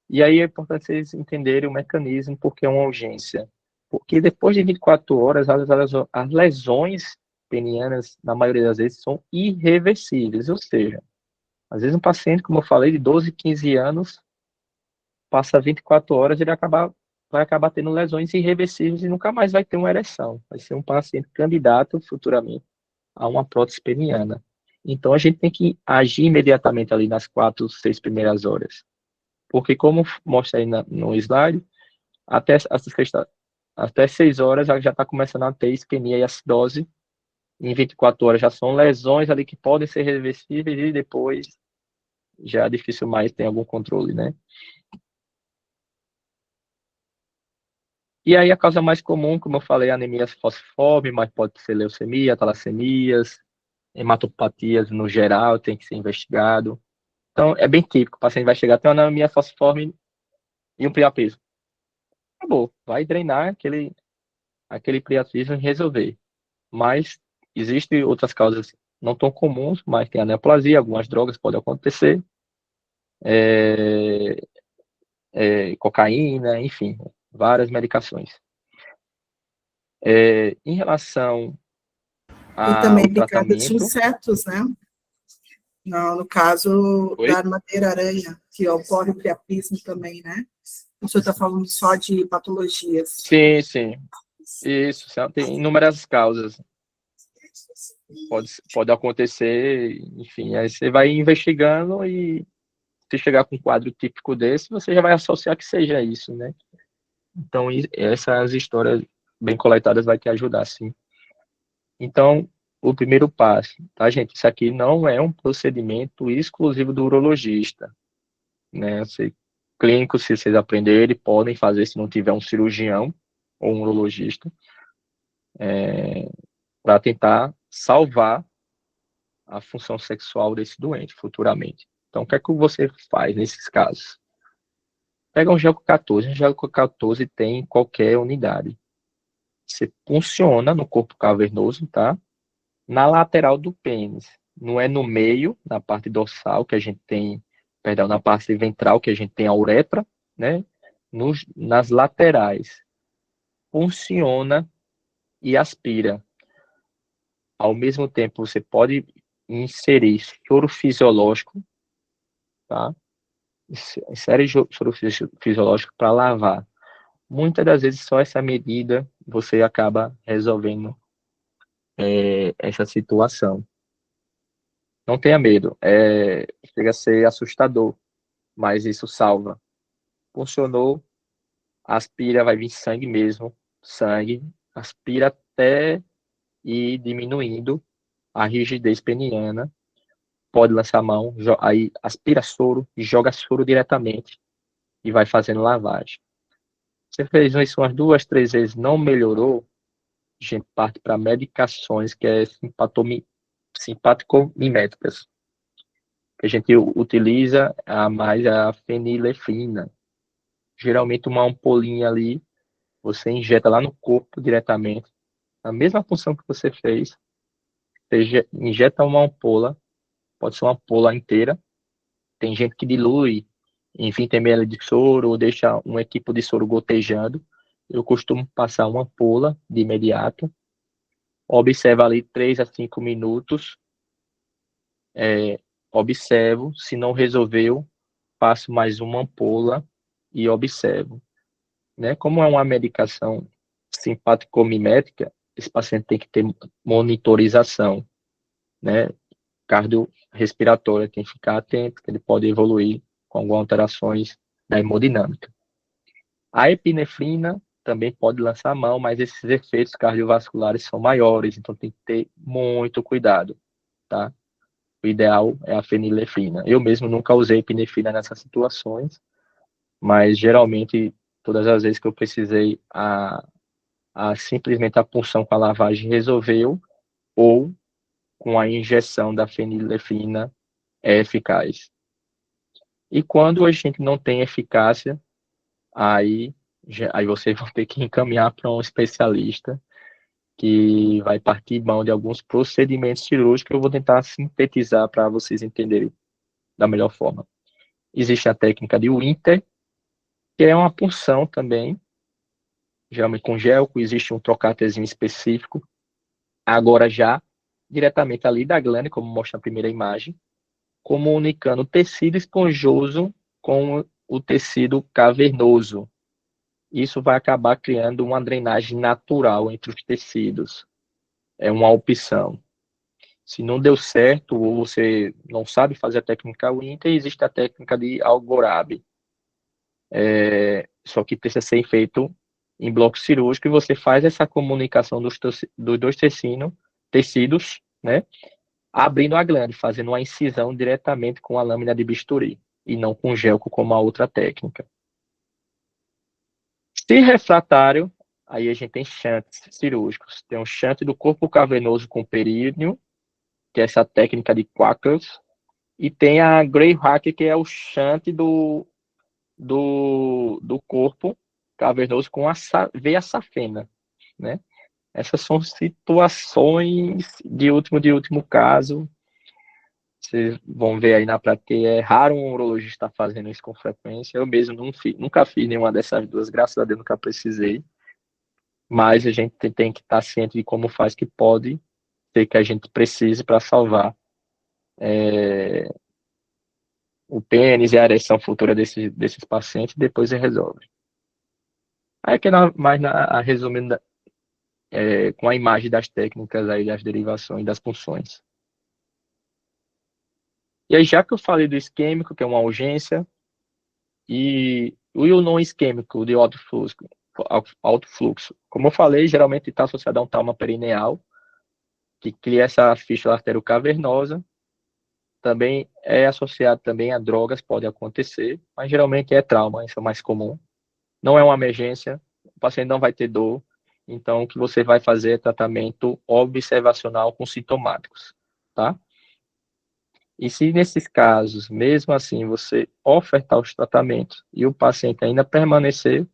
E aí é importante vocês entenderem o mecanismo, porque é uma urgência. Porque depois de 24 horas, as lesões penianas, na maioria das vezes, são irreversíveis, ou seja, às vezes um paciente, como eu falei, de 12, 15 anos, passa 24 horas, vai acabar tendo lesões irreversíveis e nunca mais vai ter uma ereção. Vai ser um paciente candidato futuramente a uma prótese peniana. Então, a gente tem que agir imediatamente ali nas 4, 6 primeiras horas. Porque, como mostra aí no slide, até essa questão Até 6 horas já está começando a ter isquemia e acidose. Em 24 horas já são lesões ali que podem ser reversíveis e depois já é difícil mais ter algum controle, né? E aí a causa mais comum, como eu falei, anemia falciforme, mas pode ser leucemia, talassemias, hematopatias no geral, tem que ser investigado. Então, é bem típico, o paciente vai chegar, tem uma anemia falciforme e um priapismo. Acabou, vai drenar aquele priapismo e resolver. Mas existem outras causas não tão comuns, mas tem a neoplasia, algumas drogas podem acontecer, é, cocaína, enfim, várias medicações. Em relação E também ao picada de tratamento... insetos, né? No caso da Oi? armadeira-aranha, que ocorre o priapismo também, né? O senhor está falando só de patologias. Sim, sim. Isso, tem inúmeras causas. Pode acontecer, enfim, aí você vai investigando e se chegar com um quadro típico desse, você já vai associar que seja isso, né? Então, essas histórias bem coletadas vai te ajudar, sim. Então, o primeiro passo, tá, gente? Isso aqui não é um procedimento exclusivo do urologista, né? Clínicos, se vocês aprenderem, podem fazer se não tiver um cirurgião ou um urologista, para tentar salvar a função sexual desse doente futuramente. Então, o que é que você faz nesses casos? Pega um Gelco 14. Um Gelco 14 tem em qualquer unidade. Você funciona no corpo cavernoso, tá? Na lateral do pênis. Não é no meio, na parte dorsal, que a gente tem, perdão, na parte ventral, que a gente tem a uretra, né? Nas laterais. Funciona e aspira. Ao mesmo tempo, você pode inserir soro fisiológico, tá? Insere soro fisiológico para lavar. Muitas das vezes, só essa medida você acaba resolvendo essa situação. Não tenha medo. Chega a ser assustador, mas isso salva. Funcionou, aspira, vai vir sangue mesmo, sangue, aspira até ir diminuindo a rigidez peniana, pode lançar a mão, aí aspira soro e joga soro diretamente e vai fazendo lavagem. Você fez isso umas 2, 3 vezes, não melhorou, a gente parte para medicações que é simpaticomiméticas. Que a gente utiliza mais a fenilefrina. Geralmente uma ampolinha ali, você injeta lá no corpo diretamente, a mesma função que você fez, você injeta uma ampola, pode ser uma ampola inteira, tem gente que dilui em 20 ml de soro ou deixa um equipo de soro gotejando. Eu costumo passar uma ampola de imediato, observa ali 3 a 5 minutos, observo, se não resolveu, passo mais uma ampola e observo. Né? Como é uma medicação simpaticomimética, esse paciente tem que ter monitorização, né? Cardiorrespiratória, tem que ficar atento, que ele pode evoluir com algumas alterações da hemodinâmica. A epinefrina também pode lançar a mão, mas esses efeitos cardiovasculares são maiores, então tem que ter muito cuidado, tá? O ideal é a fenilefrina. Eu mesmo nunca usei epinefrina nessas situações, mas geralmente, todas as vezes que eu precisei, simplesmente a punção com a lavagem resolveu, ou com a injeção da fenilefrina é eficaz. E quando a gente não tem eficácia, aí você vai ter que encaminhar para um especialista que vai partir mão de alguns procedimentos cirúrgicos que eu vou tentar sintetizar para vocês entenderem da melhor forma. Existe a técnica de Winter, que é uma punção também, geralmente com gelco, existe um trocáterzinho específico, agora já diretamente ali da glândula, como mostra a primeira imagem, comunicando o tecido esponjoso com o tecido cavernoso. Isso vai acabar criando uma drenagem natural entre os tecidos. É uma opção. Se não deu certo, ou você não sabe fazer a técnica Winter, existe a técnica de Algorab. Só que precisa ser feito em bloco cirúrgico e você faz essa comunicação dos dois tecidos, né? Abrindo a glande, fazendo uma incisão diretamente com a lâmina de bisturi e não com gelco como a outra técnica. Se refratário, aí a gente tem shunts cirúrgicos. Tem um shunt do corpo cavernoso com períneo, que é essa técnica de Quakers, e tem a Gray Hack, que é o shunt do corpo cavernoso com a veia safena, né? Essas são situações de último caso. Vocês vão ver aí na prática, é raro um urologista fazendo isso com frequência. Eu mesmo nunca fiz nenhuma dessas duas, graças a Deus nunca precisei. Mas a gente tem que estar ciente de como faz, que pode ser que a gente precise para salvar o pênis e a ereção futura desses pacientes, depois se resolve. Aí que resumindo, com a imagem das técnicas aí, das derivações, das funções. E aí, já que eu falei do isquêmico, que é uma urgência, e o não isquêmico de alto fluxo, como eu falei, geralmente está associado a um trauma perineal, que cria essa fístula arteriocavernosa. Também é associado também a drogas, pode acontecer, mas geralmente é trauma, isso é o mais comum. Não é uma emergência, o paciente não vai ter dor, então o que você vai fazer é tratamento observacional com sintomáticos, tá? E se nesses casos, mesmo assim, você ofertar os tratamentos e o paciente ainda permanecer,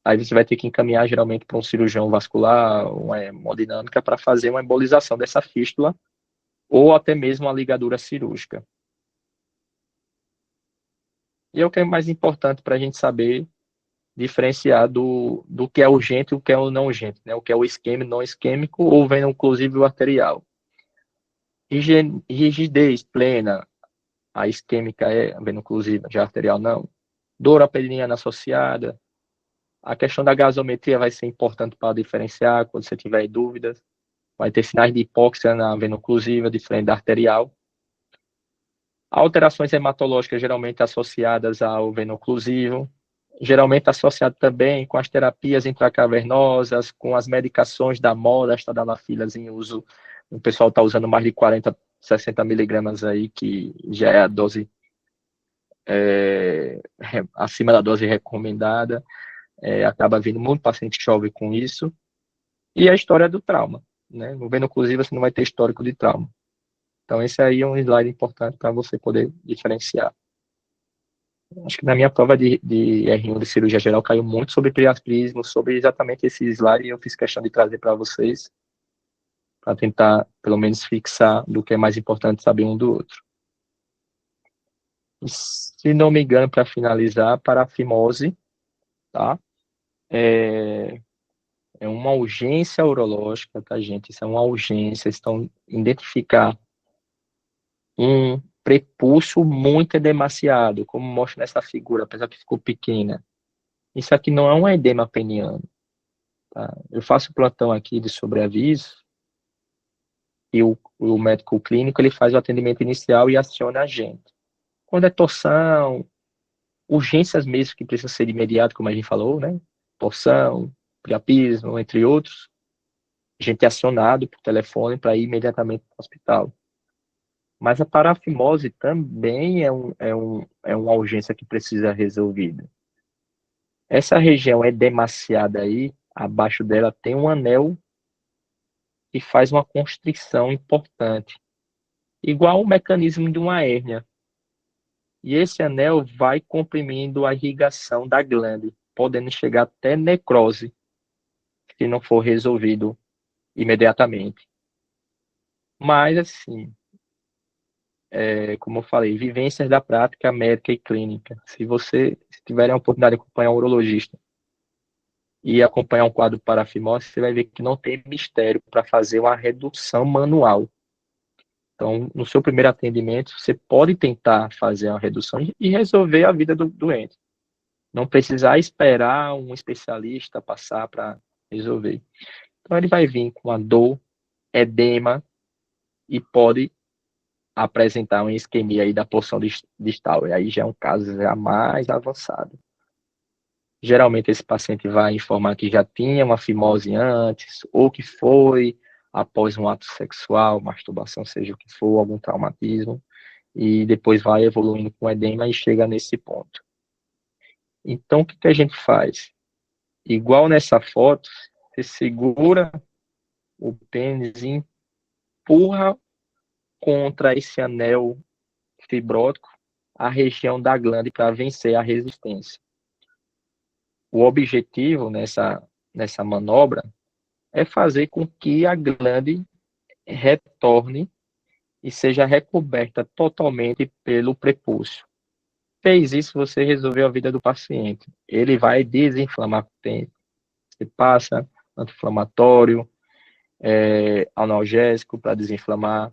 aí você vai ter que encaminhar geralmente para um cirurgião vascular, uma hemodinâmica, para fazer uma embolização dessa fístula, ou até mesmo uma ligadura cirúrgica. E é o que é mais importante para a gente saber diferenciar do que é urgente e o que é o não urgente, né? O que é o isquêmico, não isquêmico, ou veno oclusivo arterial. Rigidez plena, a isquêmica é veno oclusiva, já arterial não. Dor peniana associada. A questão da gasometria vai ser importante para diferenciar quando você tiver dúvidas. Vai ter sinais de hipóxia na vena oclusiva, diferente da arterial. Alterações hematológicas geralmente associadas ao veno oclusivo, geralmente associado também com as terapias intracavernosas, com as medicações da moda, as tadalafilas em uso. O pessoal está usando mais de 40, 60 miligramas aí, que já é a dose acima da dose recomendada. Acaba vindo muito paciente chove com isso. E a história do trauma, né? No veno oclusivo você não vai ter histórico de trauma. Então esse aí é um slide importante para você poder diferenciar. Acho que na minha prova de R1 de cirurgia geral caiu muito sobre priapismo, sobre exatamente esse slide, e eu fiz questão de trazer para vocês, para tentar, pelo menos, fixar do que é mais importante saber um do outro. E, se não me engano, para finalizar, parafimose, tá? É uma urgência urológica, tá, gente? Isso é uma urgência, estão identificar um prepúcio muito edemaciado, como mostra nessa figura, apesar que ficou pequena. Isso aqui não é um edema peniano. Tá? Eu faço plantão aqui de sobreaviso e o médico clínico ele faz o atendimento inicial e aciona a gente. Quando é torção, urgências mesmo que precisam ser imediatas, como a gente falou, né? Torção, priapismo, entre outros, a gente é acionado por telefone para ir imediatamente para o hospital. Mas a parafimose também é uma urgência que precisa ser resolvida. Essa região edemaciada aí, abaixo dela tem um anel que faz uma constrição importante, igual o mecanismo de uma hérnia. E esse anel vai comprimindo a irrigação da glande, podendo chegar até necrose, se não for resolvido imediatamente. Mas, assim, como eu falei, vivências da prática médica e clínica. Se tiverem a oportunidade de acompanhar um urologista e acompanhar um quadro de parafimose, você vai ver que não tem mistério para fazer uma redução manual. Então, no seu primeiro atendimento, você pode tentar fazer uma redução e resolver a vida do doente. Não precisar esperar um especialista passar para resolver. Então, ele vai vir com a dor, edema e pode apresentar uma isquemia aí da porção distal. E aí já é um caso já mais avançado. Geralmente esse paciente vai informar que já tinha uma fimose antes, ou que foi após um ato sexual, masturbação, seja o que for, algum traumatismo, e depois vai evoluindo com edema e chega nesse ponto. Então, o que que a gente faz? Igual nessa foto, você segura o pênis e empurra contra esse anel fibrótico a região da glande para vencer a resistência. O objetivo nessa manobra é fazer com que a glande retorne e seja recoberta totalmente pelo prepúcio. Fez isso, você resolveu a vida do paciente. Ele vai desinflamar o pênis. Você passa anti-inflamatório, analgésico para desinflamar,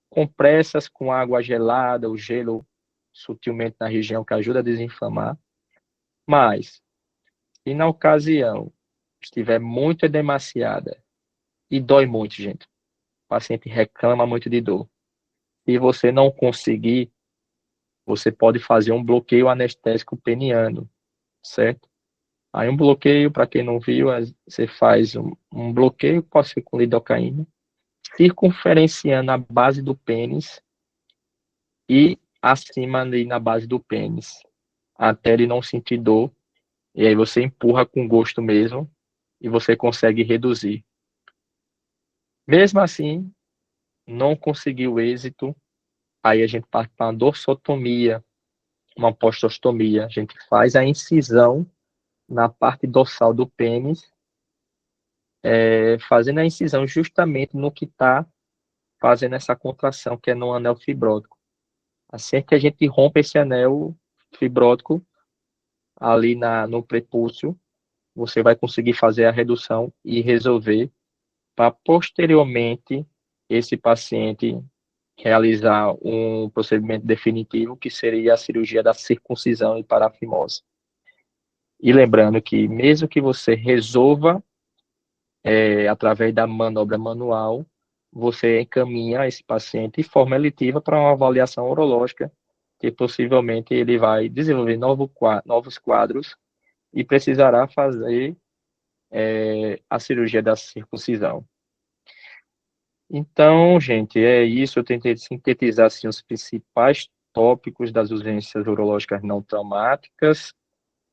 compressas com água gelada, o gelo sutilmente na região que ajuda a desinflamar. Mas, se na ocasião estiver muito edemaciada e dói muito, gente, o paciente reclama muito de dor. Se você não conseguir, você pode fazer um bloqueio anestésico peniano, certo? Aí um bloqueio, para quem não viu, você faz um bloqueio, pode ser com lidocaína, circunferenciando a base do pênis e acima ali na base do pênis, até ele não sentir dor, e aí você empurra com gosto mesmo, e você consegue reduzir. Mesmo assim, não conseguiu êxito, aí a gente parte para uma dorsotomia, uma postostomia, a gente faz a incisão na parte dorsal do pênis, fazendo a incisão justamente no que está fazendo essa contração, que é no anel fibrótico. Assim que a gente rompe esse anel fibrótico ali no prepúcio, você vai conseguir fazer a redução e resolver para posteriormente esse paciente realizar um procedimento definitivo, que seria a cirurgia da circuncisão e parafimose. E lembrando que mesmo que você resolva através da manobra manual, você encaminha esse paciente de forma eletiva para uma avaliação urológica, que possivelmente ele vai desenvolver novos quadros e precisará fazer a cirurgia da circuncisão. Então, gente, é isso. Eu tentei sintetizar assim, os principais tópicos das urgências urológicas não traumáticas.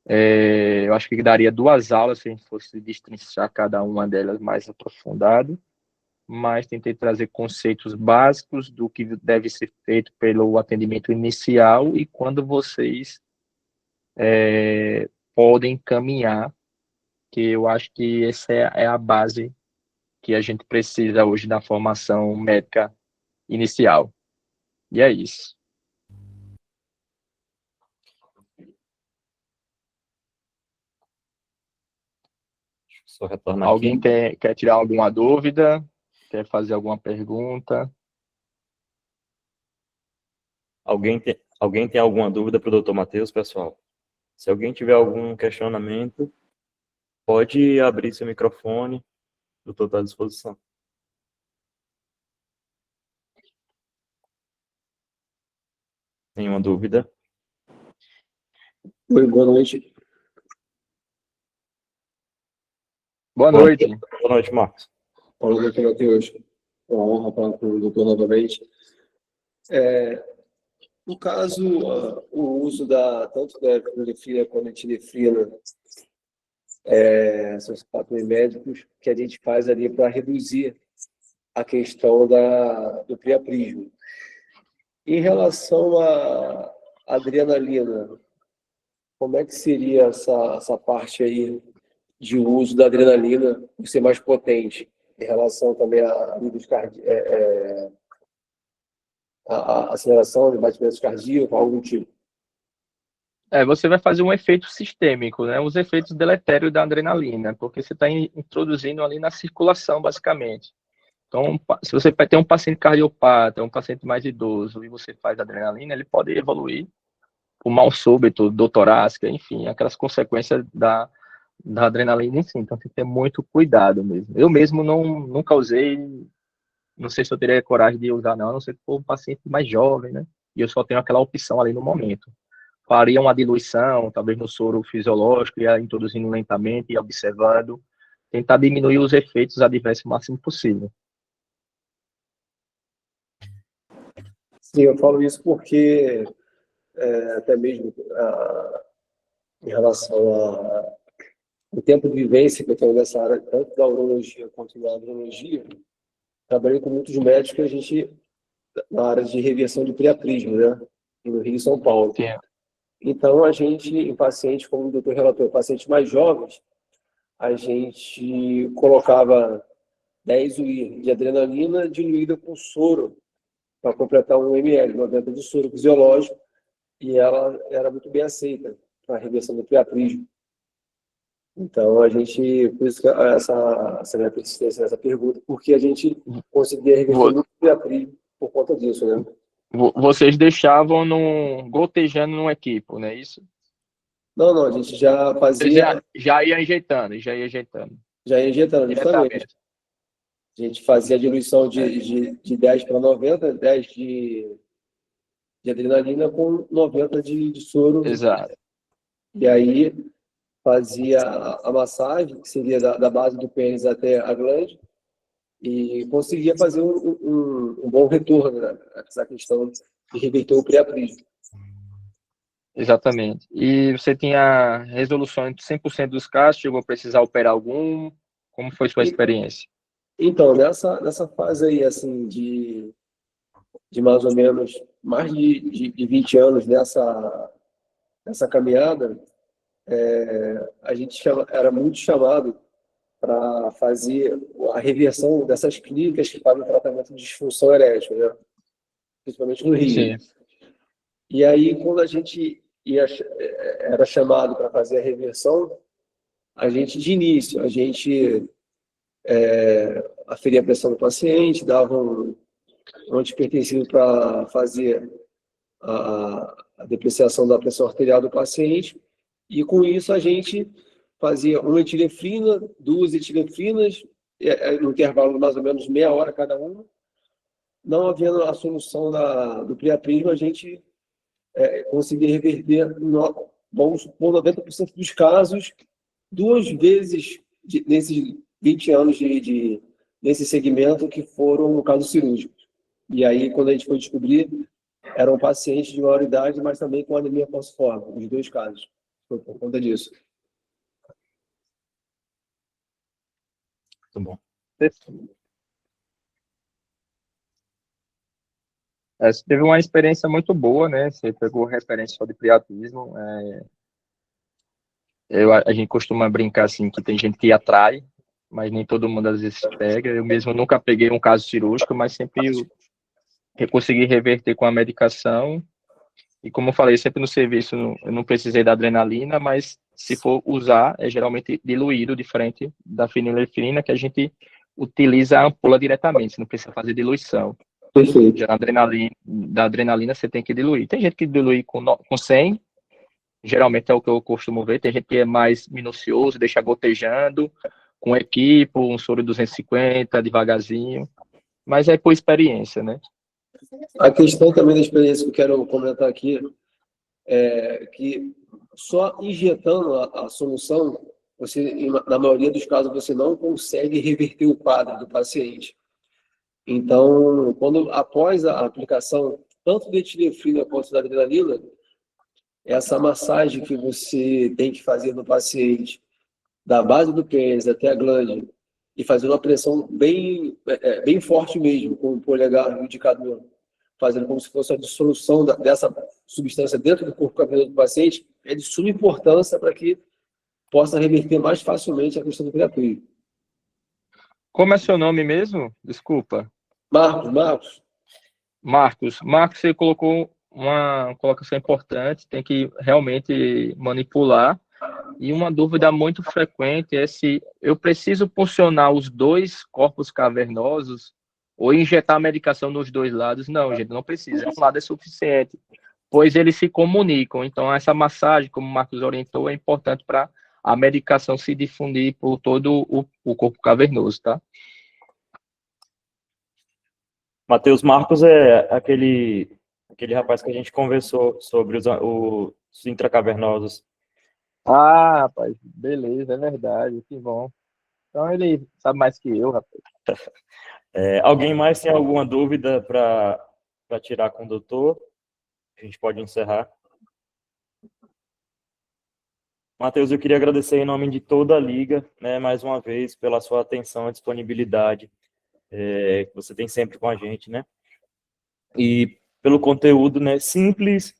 Eu acho que daria 2 aulas se a gente fosse destrinchar cada uma delas mais aprofundado, mas tentei trazer conceitos básicos do que deve ser feito pelo atendimento inicial e quando vocês podem caminhar, que eu acho que essa é a base que a gente precisa hoje da formação médica inicial. E é isso. Só retornar Alguém aqui. quer tirar alguma dúvida? Quer fazer alguma pergunta? Alguém tem alguma dúvida para o doutor Matheus, pessoal? Se alguém tiver algum questionamento, pode abrir seu microfone, o doutor está à disposição. Nenhuma dúvida? Oi, boa noite. Boa noite. Boa noite, Marcos. Paulo Doutor Matheus. Uma honra falar com o doutor novamente. No caso, o uso tanto da epinefrina quanto da epinefrina, são fatores médicos que a gente faz ali para reduzir a questão do priapismo. Em relação à adrenalina, como é que seria essa parte aí de uso da adrenalina por ser mais potente em relação também à a aceleração de batimentos cardíacos, algo do tipo? Você vai fazer um efeito sistêmico, né? Os efeitos deletérios da adrenalina, porque você está introduzindo ali na circulação, basicamente. Então, se você tem um paciente cardiopata, um paciente mais idoso, e você faz adrenalina, ele pode evoluir por mal súbito, dor torácica, enfim, aquelas consequências da adrenalina em si. Então, tem que ter muito cuidado mesmo. Eu mesmo nunca usei, não sei se eu teria coragem de usar, não, a não ser que for um paciente mais jovem, né? E eu só tenho aquela opção ali no momento. faria uma diluição, talvez no soro fisiológico, ia introduzindo lentamente e observando, tentar diminuir os efeitos adversos o máximo possível. Sim, eu falo isso porque até mesmo em relação ao tempo de vivência que eu tenho nessa área, tanto da urologia quanto da andrologia, trabalhei com muitos médicos, a gente, na área de reversão de priaprismo, né? No Rio e São Paulo. Sim. Então, a gente, em pacientes, como o doutor relatou, pacientes mais jovens, a gente colocava 10 UI de adrenalina diluída com soro, para completar 1 ml, 90 de soro fisiológico, e ela era muito bem aceita para a reversão do priaprismo. Então, a gente, por isso que essa minha persistência nessa pergunta, porque a gente conseguia reverter muito priaprismo por conta disso, né? Vocês deixavam gotejando no equipo, não é isso? Não, a gente já fazia... Já ia injetando, já ia injetando. Já ia injetando, justamente. A gente fazia a diluição de 10 para 90, 10 de adrenalina com 90 de soro. Exato. E aí fazia a massagem, que seria da base do pênis até a glande, e conseguia fazer um bom retorno, né? Essa questão de reverter o priaprismo. Exatamente. E você tinha resolução em 100% dos casos? Chegou a precisar operar algum? Como foi sua experiência? Então, nessa fase aí, assim, de mais ou menos mais de 20 anos nessa caminhada, a gente era muito chamado para fazer a reversão dessas clínicas que fazem tratamento de disfunção erétil, né? Principalmente no Rio. Sim. E aí, quando a gente era chamado para fazer a reversão, a gente, de início, a gente aferia a pressão do paciente, dava um antihipertensivo para fazer a depreciação da pressão arterial do paciente, e com isso a gente fazia uma etilefrina, 2 etilefrinas, no intervalo de mais ou menos meia hora cada uma. Não havendo a solução do priaprismo, a gente conseguia reverter, vamos supor, 90% dos casos, 2 vezes nesses 20 anos nesse segmento que foram casos cirúrgicos. E aí, quando a gente foi descobrir, eram pacientes de maior idade, mas também com anemia falciforme, os 2 casos. Foi por conta disso. Muito bom. Você teve uma experiência muito boa, né? Você pegou referência só de priapismo. A gente costuma brincar assim que tem gente que atrai, mas nem todo mundo às vezes pega. Eu mesmo nunca peguei um caso cirúrgico, mas sempre eu consegui reverter com a medicação. E como eu falei, sempre no serviço eu não precisei da adrenalina, mas se for usar, é geralmente diluído, diferente da fenilefrina, que a gente utiliza a ampola diretamente, você não precisa fazer diluição. Perfeito. Já da adrenalina você tem que diluir. Tem gente que dilui com 100, geralmente é o que eu costumo ver. Tem gente que é mais minucioso, deixa gotejando, com equipo, um soro 250, devagarzinho. Mas é por experiência, né? A questão também da experiência que eu quero comentar aqui é que só injetando a solução, você, na maioria dos casos, você não consegue reverter o quadro do paciente. Então, após a aplicação tanto da etilefrina quanto da adrenalina, essa massagem que você tem que fazer no paciente, da base do pênis até a glande, e fazer uma pressão bem forte mesmo, com o polegar e o indicador, fazendo como se fosse a dissolução dessa substância dentro do corpo cavernoso do paciente, é de suma importância para que possa reverter mais facilmente a questão do priaprismo. Como é seu nome mesmo? Desculpa. Marcos. Marcos, você colocou uma colocação importante, tem que realmente manipular. E uma dúvida muito frequente é se eu preciso funcionar os 2 corpos cavernosos ou injetar a medicação nos 2 lados. Não, gente, não precisa. Um lado é suficiente, pois eles se comunicam. Então, essa massagem, como o Marcos orientou, é importante para a medicação se difundir por todo o corpo cavernoso, tá? Matheus Marcos é aquele Aquele rapaz que a gente conversou sobre os intracavernosos. Ah, rapaz, beleza, é verdade, que bom. Então ele sabe mais que eu, rapaz. Alguém mais tem alguma dúvida para tirar com o doutor? A gente pode encerrar. Matheus, eu queria agradecer em nome de toda a Liga, né, mais uma vez, pela sua atenção e disponibilidade que você tem sempre com a gente, né? E pelo conteúdo, né, simples,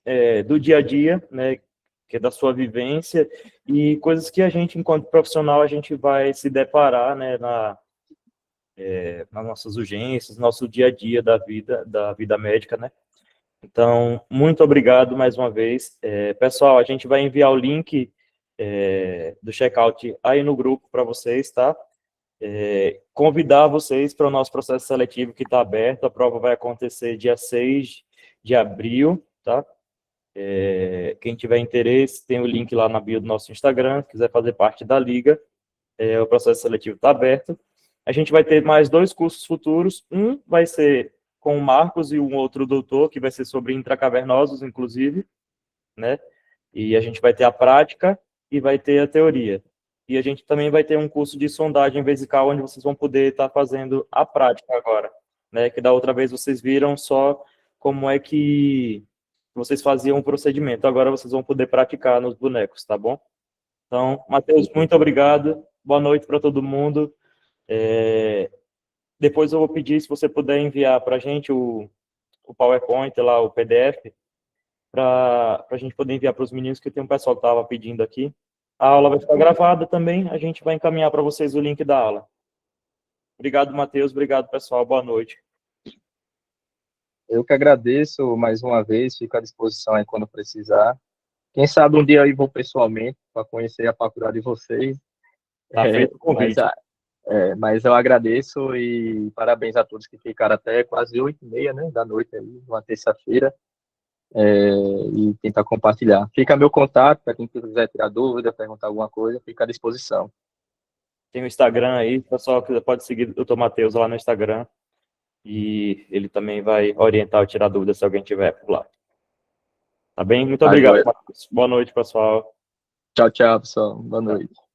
do dia a dia, né, que é da sua vivência, e coisas que a gente, enquanto profissional, a gente vai se deparar, né, nas nossas urgências, nosso dia a dia da vida médica, né? Então, muito obrigado mais uma vez. Pessoal, a gente vai enviar o link do checkout aí no grupo para vocês, tá? Convidar vocês para o nosso processo seletivo que está aberto. A prova vai acontecer dia 6 de abril, tá? Quem tiver interesse, tem o link lá na bio do nosso Instagram, se quiser fazer parte da Liga, o processo seletivo está aberto. A gente vai ter mais 2 cursos futuros. Um vai ser com o Marcos e um outro doutor, que vai ser sobre intracavernosos, inclusive, né? E a gente vai ter a prática e vai ter a teoria. E a gente também vai ter um curso de sondagem vesical, onde vocês vão poder estar fazendo a prática agora, né? Que da outra vez vocês viram só como é que vocês faziam o procedimento. Agora vocês vão poder praticar nos bonecos, tá bom? Então, Matheus, muito obrigado. Boa noite para todo mundo. Depois eu vou pedir, se você puder enviar para a gente o PowerPoint, lá, o PDF, para a gente poder enviar para os meninos, que tem um pessoal que estava pedindo aqui. A aula vai ficar gravada também, a gente vai encaminhar para vocês o link da aula. Obrigado, Matheus. Obrigado, pessoal. Boa noite. Eu que agradeço mais uma vez, fico à disposição aí quando precisar. Quem sabe um dia eu vou pessoalmente para conhecer a faculdade de vocês. Tá feito o convite. Mas eu agradeço e parabéns a todos que ficaram até quase 8h30, né, da noite, aí, uma terça-feira, e tentar compartilhar. Fica meu contato, para quem quiser tirar dúvida, perguntar alguma coisa, fica à disposição. Tem o Instagram aí, pessoal, que pode seguir o Dr. Matheus lá no Instagram, e ele também vai orientar ou tirar dúvidas se alguém tiver por lá. Tá bem? Muito obrigado, Matheus. Boa noite, pessoal. Tchau, tchau, pessoal. Boa noite.